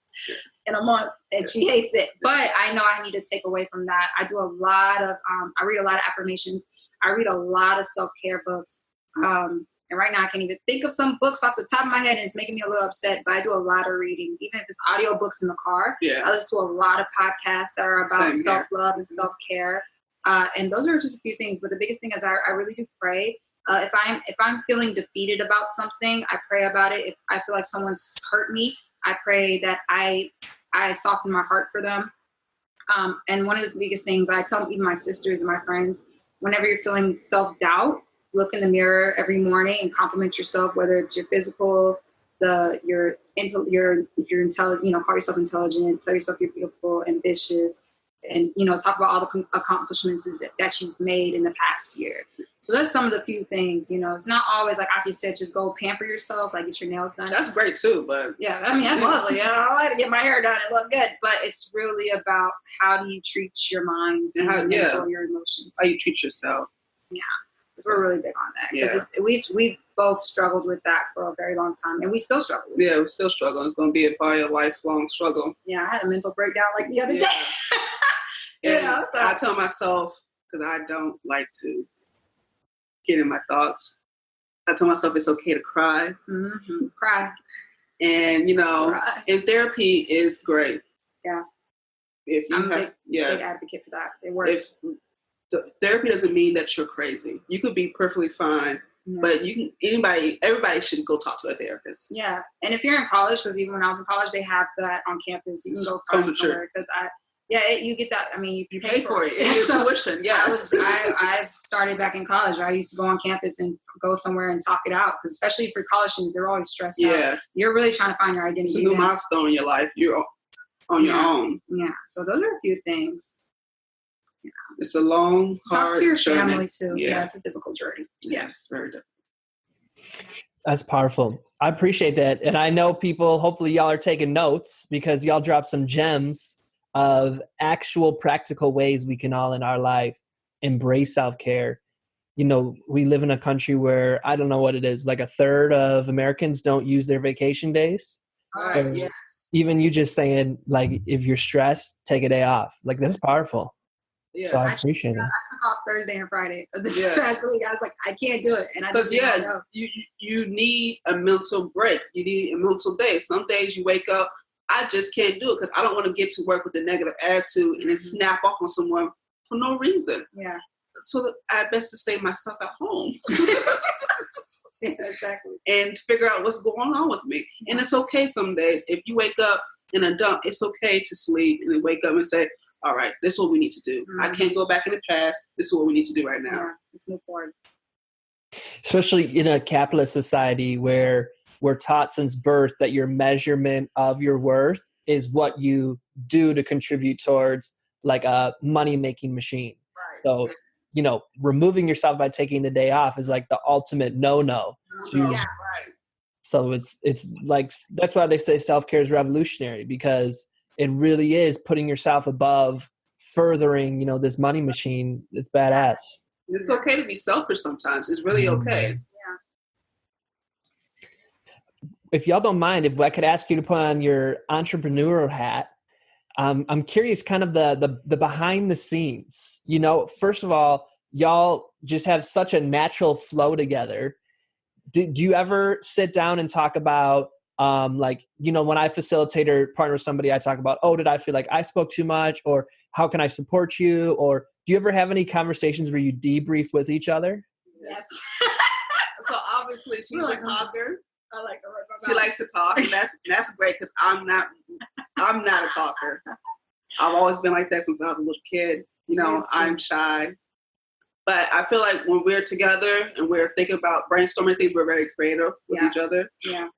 in a month, and she hates it. But I know I need to take away from that. I do a lot of, I read a lot of affirmations. I read a lot of self-care books. And right now I can't even think of some books off the top of my head, and it's making me a little upset, but I do a lot of reading. Even if it's audiobooks in the car, I listen to a lot of podcasts that are about self-love and self-care. And those are just a few things. But the biggest thing is I really do pray. If I'm feeling defeated about something, I pray about it. If I feel like someone's hurt me, I pray that I soften my heart for them. And one of the biggest things I tell even my sisters and my friends, whenever you're feeling self-doubt, look in the mirror every morning and compliment yourself, whether it's your physical, your intelligent, call yourself intelligent, tell yourself you're beautiful, ambitious, and, talk about all the accomplishments that you've made in the past year. So that's some of the few things, it's not always like Asiya said, just go pamper yourself, like get your nails done. That's great too, but yeah, I mean, that's lovely. I like to get my hair done and look good, but it's really about how do you treat your mind and your emotions. How you treat yourself. Yeah, we're really big on that because we've both struggled with that for a very long time, and we still struggle. We're still struggling. It's going to be probably a lifelong struggle. Yeah, I had a mental breakdown like the other day. So I tell myself, because I don't like to get in my thoughts, I tell myself it's okay to cry. Mm-hmm. Cry. And, and therapy is great. Yeah. If you I'm a big advocate for that. It works. Therapy doesn't mean that you're crazy. You could be perfectly fine, but everybody should go talk to a therapist. Yeah. And if you're in college, because even when I was in college, they have that on campus. You can go find somewhere because you get that. I mean, you pay for it. It's tuition. Yes. I've started back in college. I used to go on campus and go somewhere and talk it out. Because especially for college students, they're always stressed out. You're really trying to find your identity. It's a new milestone in your life. You're on your own. Yeah. So those are a few things. Yeah. It's a long, hard talk to your journey. family too. Yeah, it's a difficult journey. Yeah, it's very difficult. That's powerful. I appreciate that. And I know people, hopefully y'all are taking notes because y'all dropped some gems of actual practical ways we can all in our life embrace self-care. We live in a country where I don't know what it is, like a third of Americans don't use their vacation days. So even you just saying, like, if you're stressed, take a day off. Like, that's powerful. Yes. So I appreciate it. I took off Thursday and Friday of this past week. I was like, I can't do it. And I just you need a mental break. You need a mental day. Some days you wake up, I just can't do it because I don't want to get to work with a negative attitude and then snap off on someone for no reason. Yeah. So I best to stay myself at home. Yeah, exactly. And figure out what's going on with me. Yeah. And it's okay some days. If you wake up in a dump, it's okay to sleep and then wake up and say, all right, this is what we need to do. I can't go back in the past. This is what we need to do right now. Yeah, let's move forward. Especially in a capitalist society where we're taught since birth that your measurement of your worth is what you do to contribute towards like a money-making machine. Right. So, you know, removing yourself by taking the day off is like the ultimate no-no. Yeah, right. So it's like, that's why they say self-care is revolutionary, because it really is putting yourself above furthering, you know, this money machine. It's badass. It's okay to be selfish sometimes. It's really okay. If y'all don't mind, if I could ask you to put on your entrepreneur hat, I'm curious kind of the behind the scenes. You know, first of all, y'all just have such a natural flow together. Do you ever sit down and talk about, like, you know, when I facilitate or partner with somebody, I talk about, oh, did I feel like I spoke too much? Or how can I support you? Or do you ever have any conversations where you debrief with each other? Yes. So obviously she's a talker. I like her. She likes to talk, and that's great because I'm not a talker. I've always been like that since I was a little kid. You know, I'm shy. But I feel like when we're together and we're thinking about brainstorming things, we're very creative with each other. Yeah.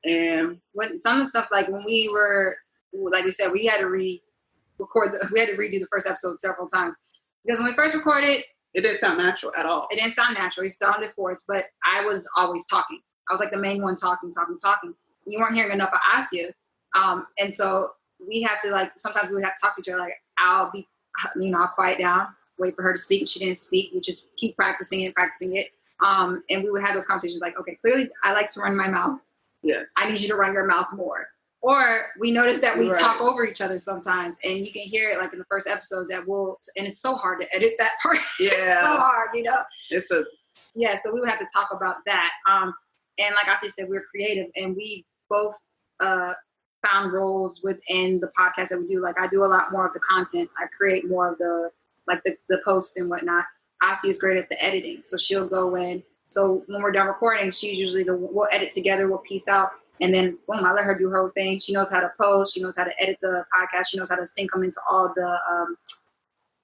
And when some of the stuff, like when we were, like we said, we had to redo the first episode several times because when we first recorded, it didn't sound natural at all. It didn't sound natural. It sounded forced, but I was always talking. I was like the main one talking. You weren't hearing enough of Asiya. And so we have to, like, sometimes we would have to talk to each other. Like, I'll quiet down, wait for her to speak. If she didn't speak, we just keep practicing it. And we would have those conversations like, okay, clearly I like to run my mouth. Yes. I need you to run your mouth more. Or we notice that we talk over each other sometimes, and you can hear it like in the first episodes and it's so hard to edit that part. Yeah. It's so hard, you know? So we would have to talk about that. And like Asiya said, we're creative, and we both found roles within the podcast that we do. Like I do a lot more of the content. I create more of the posts and whatnot. Asiya is great at the editing, so she'll go in. So when we're done recording, she's usually we'll edit together, we'll piece out, and then boom, I let her do her thing. She knows how to post. She knows how to edit the podcast. She knows how to sync them into all the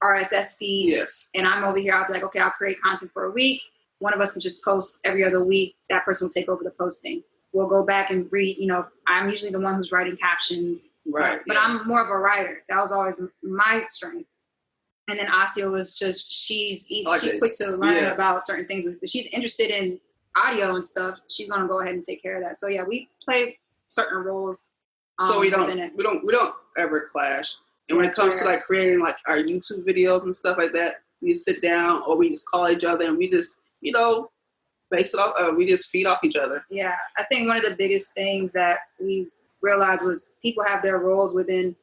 RSS feeds. Yes. And I'm over here. I'll be like, okay, I'll create content for a week. One of us can just post every other week. That person will take over the posting. We'll go back and read. You know, I'm usually the one who's writing captions. Right. But I'm more of a writer. That was always my strength. And then Asiya was just, she's quick to learn about certain things. But she's interested in audio and stuff. She's going to go ahead and take care of that. So yeah, we play certain roles. So we don't ever clash. And when it comes to like creating like our YouTube videos and stuff like that, we sit down or we just call each other and we just, you know, base it off. We just feed off each other. Yeah, I think one of the biggest things that we realized was people have their roles within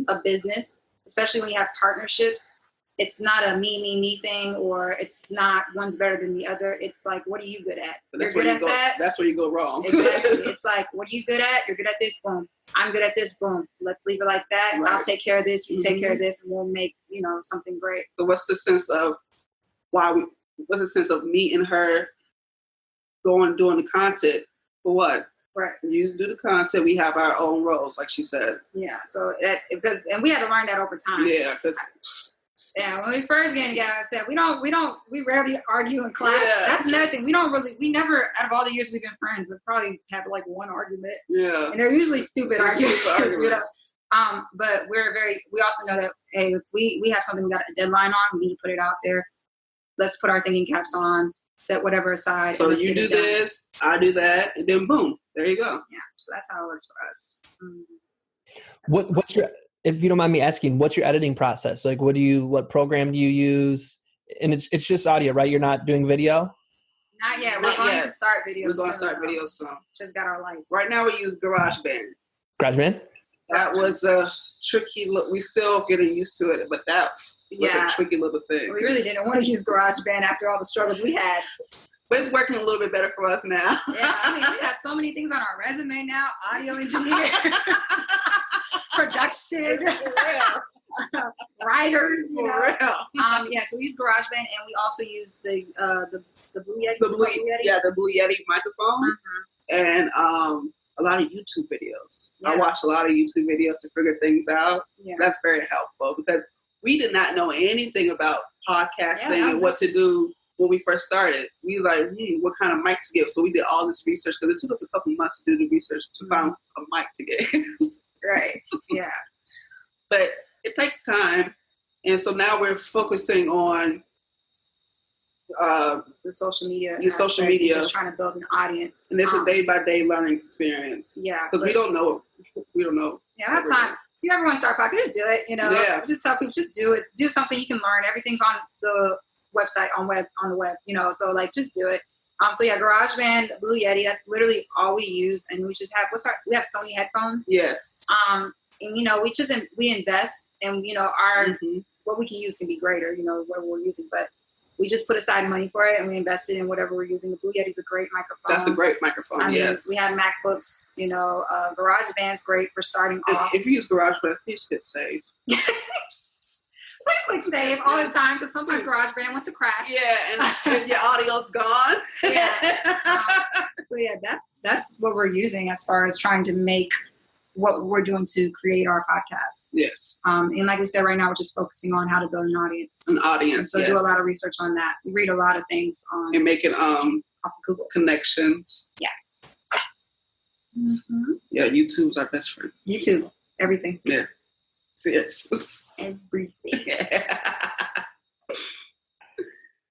a business, especially when you have partnerships. It's not a me thing, or it's not one's better than the other. It's like, what are you good at? You're good at that. That's where you go wrong. Exactly. It's like, what are you good at? You're good at this. Boom. I'm good at this. Boom. Let's leave it like that. Right. I'll take care of this. You take care of this, and we'll make, you know, something great. So what's the sense of what's the sense of me and her doing the content for what? Right. You do the content. We have our own roles, like she said. Yeah. So and we had to learn that over time. Yeah. Yeah, when we first get together, I said we rarely argue and clash. Yeah. That's another thing. We never, out of all the years we've been friends, we've probably had like one argument. Yeah. And they're usually stupid arguments. You know? But we also know that, hey, if we have something we got a deadline on, we need to put it out there. Let's put our thinking caps on, set whatever aside. So you do this, I do that, and then boom, there you go. Yeah. So that's how it works for us. What's your, if you don't mind me asking, what's your editing process? Like, what program do you use? And it's just audio, right? You're not doing video? Not yet. We're going to start videos. We're going to start videos soon. Just got our lights. Right now we use GarageBand. GarageBand? That was a tricky look. We still getting used to it, but that was a tricky little thing. We really didn't want to use GarageBand after all the struggles we had. But it's working a little bit better for us now. Yeah, I mean, we got so many things on our resume now. Audio engineer, production. writers, you know. For real. Yeah, so we use GarageBand, and we also use the Blue Yeti. The Blue Yeti microphone, and a lot of YouTube videos. Yeah. I watch a lot of YouTube videos to figure things out. Yeah. That's very helpful because we did not know anything about podcasting and what to do when we first started. We were like, what kind of mic to get? So we did all this research because it took us a couple months to do the research to find a mic to get. Right. Yeah. But it takes time. And so now we're focusing on the social media. Social media. Just trying to build an audience. And it's a day-by-day learning experience. Yeah. Because we don't know. Yeah, I have time. If you ever want to start a podcast, just do it. You know, just tell people, just do it. Do something you can learn. Everything's on the website, on the web, you know, so like, just do it. So yeah, GarageBand, Blue Yeti, that's literally all we use. And we just have, we have Sony headphones. Yes. And, you know, we invest, and, you know, what we can use can be greater, you know, what we're using, but we just put aside money for it and we invested in whatever we're using. The Blue Yeti's a great microphone. That's a great microphone. I mean, we have MacBooks, you know, GarageBand's great for starting off. If you use GarageBand, please hit save. Please click save all the time, because sometimes GarageBand wants to crash. Yeah, and your audio's gone. Yeah. So yeah, that's what we're using as far as trying to make what we're doing to create our podcast. Yes. And like we said, right now we're just focusing on how to build an audience. An audience. And so do a lot of research on that. We read a lot of things on and making Google connections. Yeah. Yeah, YouTube's our best friend. YouTube, everything. Yeah. Yes. Everything.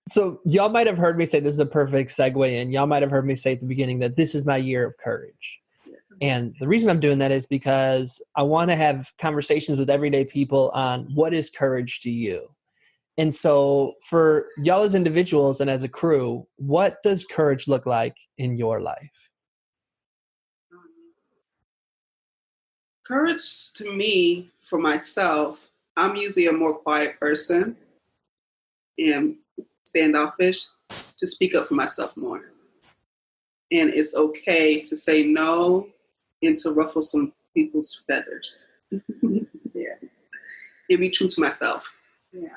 So y'all might have heard me say, this is a perfect segue in, y'all might have heard me say at the beginning that this is my year of courage. Yes. And the reason I'm doing that is because I want to have conversations with everyday people on what is courage to you. And so for y'all as individuals and as a crew, what does courage look like in your life? Courage to me, for myself, I'm usually a more quiet person and standoffish, to speak up for myself more. And it's okay to say no and to ruffle some people's feathers. Yeah. And be true to myself. Yeah.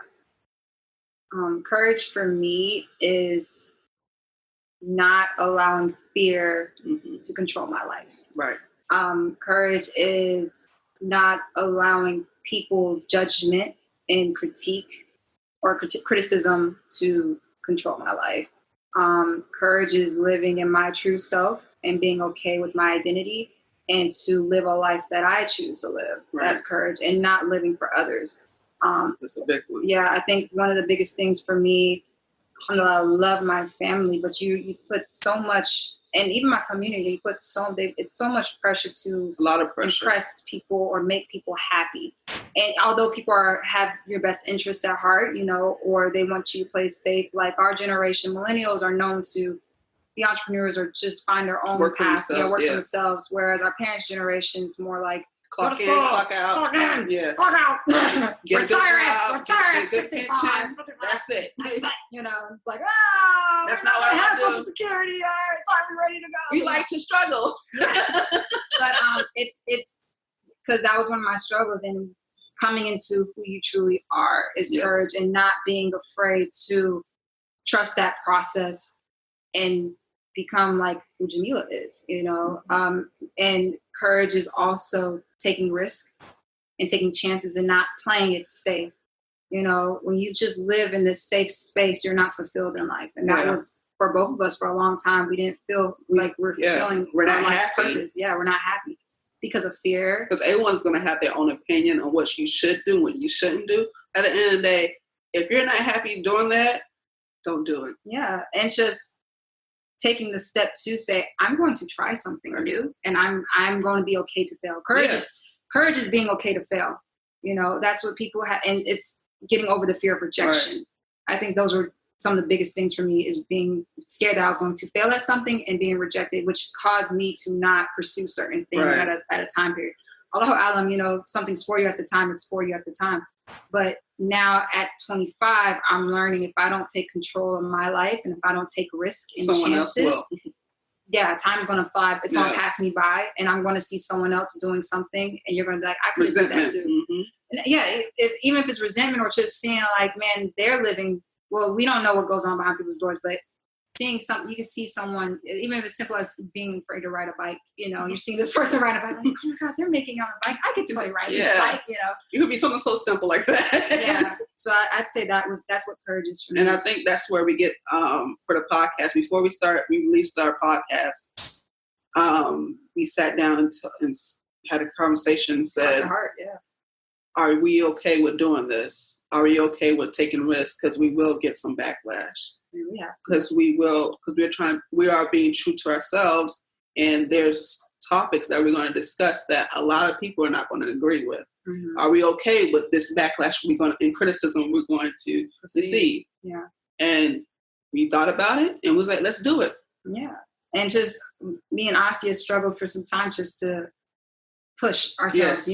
Courage for me is not allowing fear to control my life. Right. Courage is not allowing people's judgment and critique or criticism to control my life. Courage is living in my true self and being okay with my identity and to live a life that I choose to live. Right. That's courage, and not living for others. That's a big one. Yeah, I think one of the biggest things for me, I love my family, but you put so much, and even my community, you put it's so much pressure to a lot of pressure. Impress people or make people happy. And although people have your best interest at heart, you know, or they want you to play safe, like our generation, millennials are known to be entrepreneurs or just find their own path, work for themselves. Whereas our parents' generation is more like, clock in, clock out. Clock in, yes. clock out. Get retire a good 65. pension. That's it. You know, it's like, that's not what I have to do. Social Security. All right, finally ready to go. We like to struggle. But it's because that was one of my struggles, and coming into who you truly are is courage, and not being afraid to trust that process and become like who Jameela is, you know. And courage is also taking risks and taking chances and not playing it safe. You know, when you just live in this safe space, you're not fulfilled in life. And that was for both of us for a long time. We didn't feel like we're not happy. Purpose. Yeah, we're not happy because of fear. Because everyone's going to have their own opinion on what you should do, what you shouldn't do. At the end of the day, if you're not happy doing that, don't do it. Yeah, and just taking the step to say, I'm going to try something new, and I'm going to be okay to fail. Courage is being okay to fail. You know, that's what people have, and it's getting over the fear of rejection. Right. I think those are some of the biggest things for me, is being scared that I was going to fail at something and being rejected, which caused me to not pursue certain things at a time period. Although, Alam, you know, something's for you at the time, it's for you at the time. But now at 25, I'm learning if I don't take control of my life and if I don't take risk and someone chances, else will. Time's going to fly. It's going to pass me by, and I'm going to see someone else doing something, and you're going to be like, I could do that too. even if it's resentment or just seeing like, man, they're living, well, we don't know what goes on behind people's doors, but seeing something, you can see someone, even if it's simple as being afraid to ride a bike, you're seeing this person ride a bike, like, oh my God, they're making on a bike. I could totally ride this bike, It could be something so simple like that. Yeah. So I'd say that's what courage is for me. And I think that's where we get, for the podcast, before we released our podcast, we sat down and had a conversation and said, are we okay with doing this? Are we okay with taking risks? Because we will get some backlash. Yeah. Because we are being true to ourselves, and there's topics that we're going to discuss that a lot of people are not going to agree with. Mm-hmm. Are we okay with this backlash and criticism we're going to receive? Yeah. And we thought about it and was like, let's do it. Yeah. And just me and Asiya struggled for some time just to push ourselves,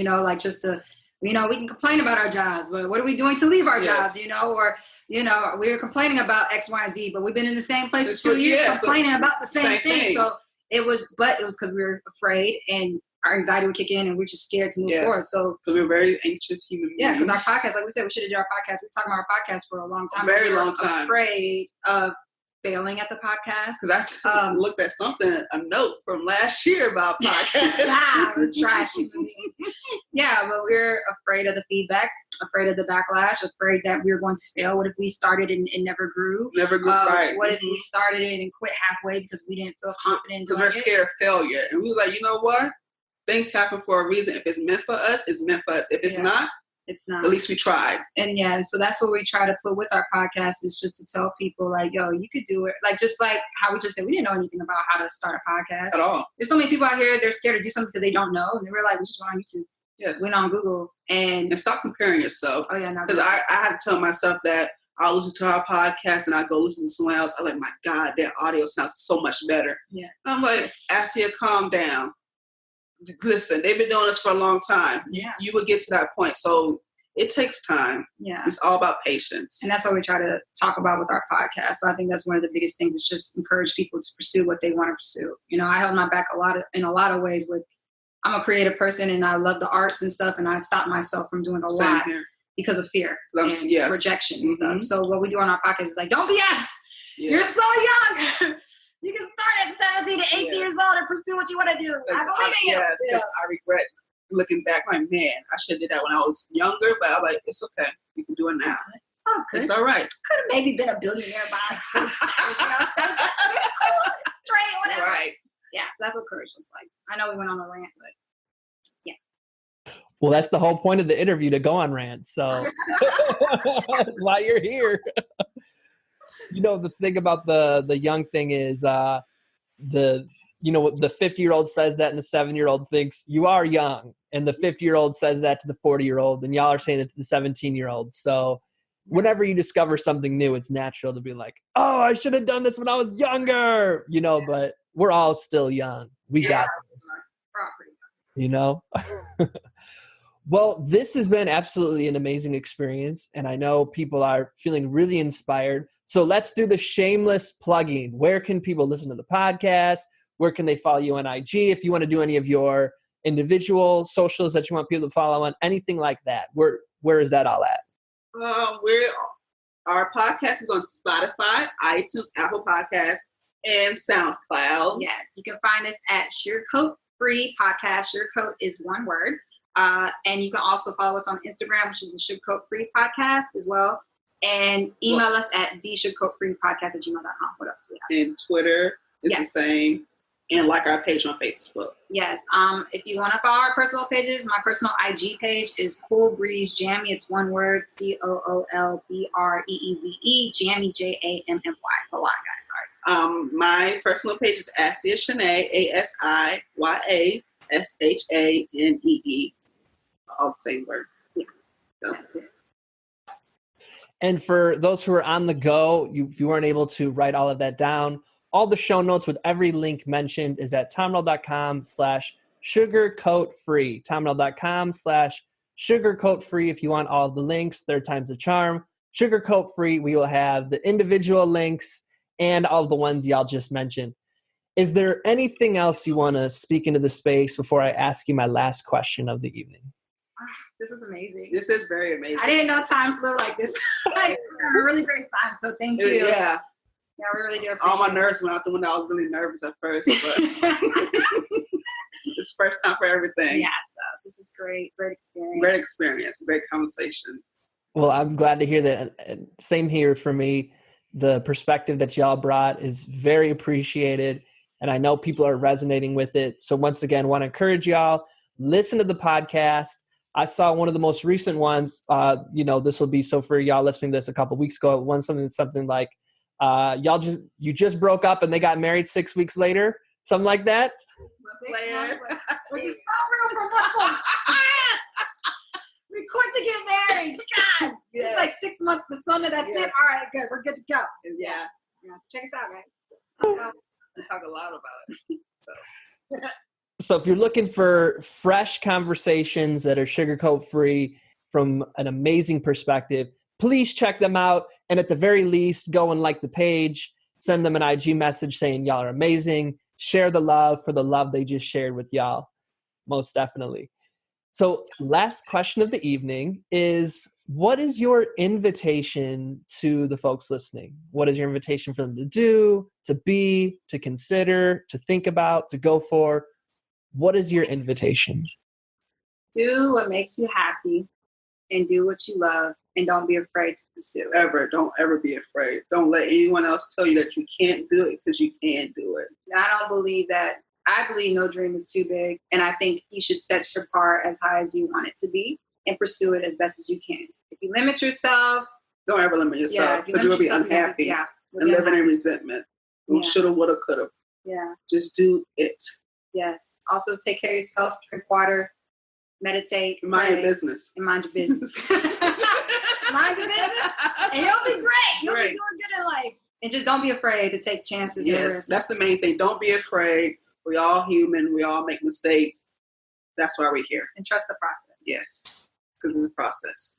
just to, we can complain about our jobs, but what are we doing to leave our jobs, or, we were complaining about X, Y, and Z, but we've been in the same place for 2 years complaining about the same thing. So it was because we were afraid and our anxiety would kick in and we're just scared to move forward. So because we're very anxious human beings. Yeah, because our podcast, like we said, we should have did our podcast. We're talking about our podcast for a long time. Very long time. Afraid of failing at the podcast. Because I looked at a note from last year about podcasts. We're trash human beings. Yeah, but we're afraid of the feedback, afraid of the backlash, afraid that we were going to fail. What if we started and never grew? Right. What if we started it and quit halfway because we didn't feel confident? Because we're scared of failure. And we were like, you know what? Things happen for a reason. If it's meant for us, it's meant for us. If it's not, it's not. At least we tried. And so that's what we try to put with our podcast, is just to tell people like, yo, you could do it. Like, just like how we just said, we didn't know anything about how to start a podcast. At all. There's so many people out here, they're scared to do something because they don't know. And they were like, we just went on YouTube. Yes. Went on Google. And stop comparing yourself. Oh, yeah. Because I had to tell myself that I'll listen to our podcast and I go listen to someone else. I'm like, my God, their audio sounds so much better. Yeah. I'm like, Asiya, calm down. Listen, they've been doing this for a long time. Yeah. You will get to that point. So it takes time. Yeah. It's all about patience. And that's what we try to talk about with our podcast. So I think that's one of the biggest things, is just encourage people to pursue what they want to pursue. I held my back in a lot of ways with, I'm a creative person and I love the arts and stuff. And I stopped myself from doing a lot because of fear and rejection and stuff. So what we do on our podcast is like, don't BS. Yeah. You're so young. You can start at 17 to 18 years old and pursue what you want to do. I believe in you. Yes, because I regret looking back, like, man, I should have did that when I was younger, but I'm like, it's okay. We can do it now. Oh, good. It's all right. Could have maybe been a billionaire by like 27, straight, whatever. Right. Yeah, so that's what courage looks like. I know we went on a rant, but yeah. Well, that's the whole point of the interview, to go on rants. So while you're here, the thing about the young thing is the 50-year-old says that and the 7-year-old thinks you are young, and the 50-year-old says that to the 40-year-old, and y'all are saying it to the 17-year-old. So whenever you discover something new, it's natural to be like, oh, I should have done this when I was younger, but we're all still young. We got it. Well, this has been absolutely an amazing experience, and I know people are feeling really inspired. So let's do the shameless plugging. Where can people listen to the podcast? Where can they follow you on IG? If you want to do any of your individual socials that you want people to follow on, anything like that, where is that all at? Our podcast is on Spotify, iTunes, Apple Podcasts, and SoundCloud. Yes, you can find us at Sugarcoat Free Podcast. Sugarcoat is one word. And you can also follow us on Instagram, which is the Sugarcoat Free Podcast as well. And email us at thesugarcoatfreepodcast@gmail.com. What else do we have? And Twitter is the same. And like our page on Facebook. Yes. If you want to follow our personal pages, my personal IG page is Cool Breeze Jammy. It's one word, COOLBREEZE, Jammy, JAMMY. It's a lot, guys. Sorry. My personal page is Asiya Shanae, ASIYA all the same word. Yeah. So. And for those who are on the go, if you weren't able to write all of that down, all the show notes with every link mentioned is at tomrell.com/sugarcoatfree. tomrell.com/sugarcoatfree. If you want all the links, third time's the charm. Sugarcoat Free, we will have the individual links and all the ones y'all just mentioned. Is there anything else you want to speak into the space before I ask you my last question of the evening? This is amazing. This is very amazing. I didn't know time flew like this. Like, a really great time. So thank you. Yeah. Yeah, we really do appreciate All my nerves went out the window. I was really nervous at first, but it's first time for everything. Yeah, so this is great. Great experience. Great experience. Great conversation. Well, I'm glad to hear that. Same here for me. The perspective that y'all brought is very appreciated, and I know people are resonating with it. So once again, want to encourage y'all, listen to the podcast. I saw one of the most recent ones. This will be so for y'all listening to this a couple weeks ago. Something like, you just broke up and they got married 6 weeks later, something like that. Which is so real for Muslims. We're quick to get married. God, yes. It's like 6 months for Sunnah. That's it. All right, good. We're good to go. Yeah. So check us out, guys. We talk a lot about it. So if you're looking for fresh conversations that are sugarcoat free from an amazing perspective, please check them out. And at the very least, go and like the page, send them an IG message saying y'all are amazing. Share the love for the love they just shared with y'all. Most definitely. So last question of the evening is, what is your invitation to the folks listening? What is your invitation for them to do, to be, to consider, to think about, to go for? What is your invitation? Do what makes you happy and do what you love, and don't be afraid to pursue it. Don't ever be afraid. Don't let anyone else tell you that you can't do it, because you can do it. I don't believe that. I believe no dream is too big, and I think you should set your bar as high as you want it to be and pursue it as best as you can. If you limit yourself, don't ever limit yourself, because you will be unhappy and living in resentment. Shoulda, woulda, coulda. Yeah. Just do it. Yes. Also, take care of yourself. Drink water. Meditate. Mind your business. And mind your business. Mind your business, and you'll be great. You'll be doing good in life. And just don't be afraid to take chances. Yes, that's the main thing. Don't be afraid. We're all human. We all make mistakes. That's why we're here. And trust the process. Yes, because it's a process.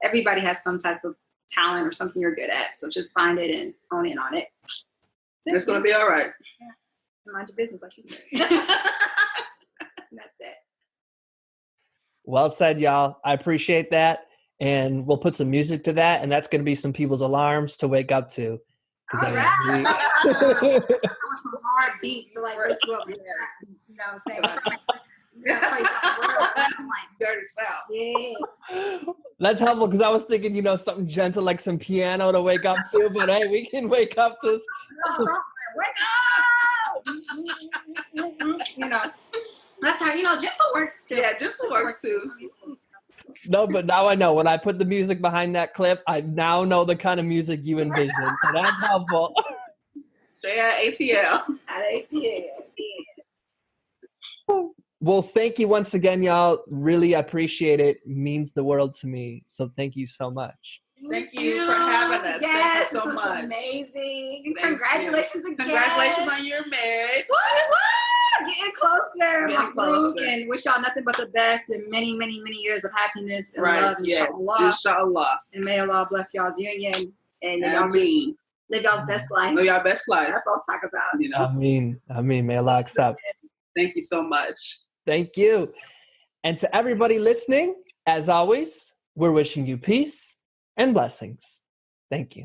Everybody has some type of talent or something you're good at. So just find it and hone in on it. It's going to be all right. Yeah. And mind your business, like you said. That's it. Well said, y'all. I appreciate that. And we'll put some music to that. And that's going to be some people's alarms to wake up to. All right. Some hard beats to like wake you up. You know what I'm saying? Dirty South. Yeah. That's helpful, because I was thinking, something gentle like some piano to wake up to. But hey, we can wake up to. Wake up! That's how, gentle works too. Yeah, gentle works too. No, but now I know. When I put the music behind that clip, I now know the kind of music you envision. So that's helpful. ATL. At ATL. Well, thank you once again, y'all. Really appreciate it. It means the world to me. So thank you so much. Thank you for having us. Yes, thank you so much. Amazing. Congratulations again. Congratulations on your marriage. Woo! Getting closer. And wish y'all nothing but the best and many, many, many years of happiness and love. Inshallah. Inshallah. And may Allah bless y'all's union. And y'all just live y'all's best life. Live y'all best life. That's what I'll talk about. I mean, may Allah accept. Thank you so much. Thank you. And to everybody listening, as always, we're wishing you peace and blessings. Thank you.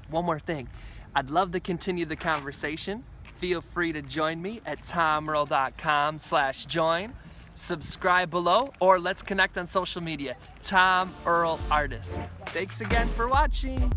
One more thing. I'd love to continue the conversation. Feel free to join me at tomearl.com/join. Subscribe below, or let's connect on social media. Tom Earl Artist. Thanks again for watching.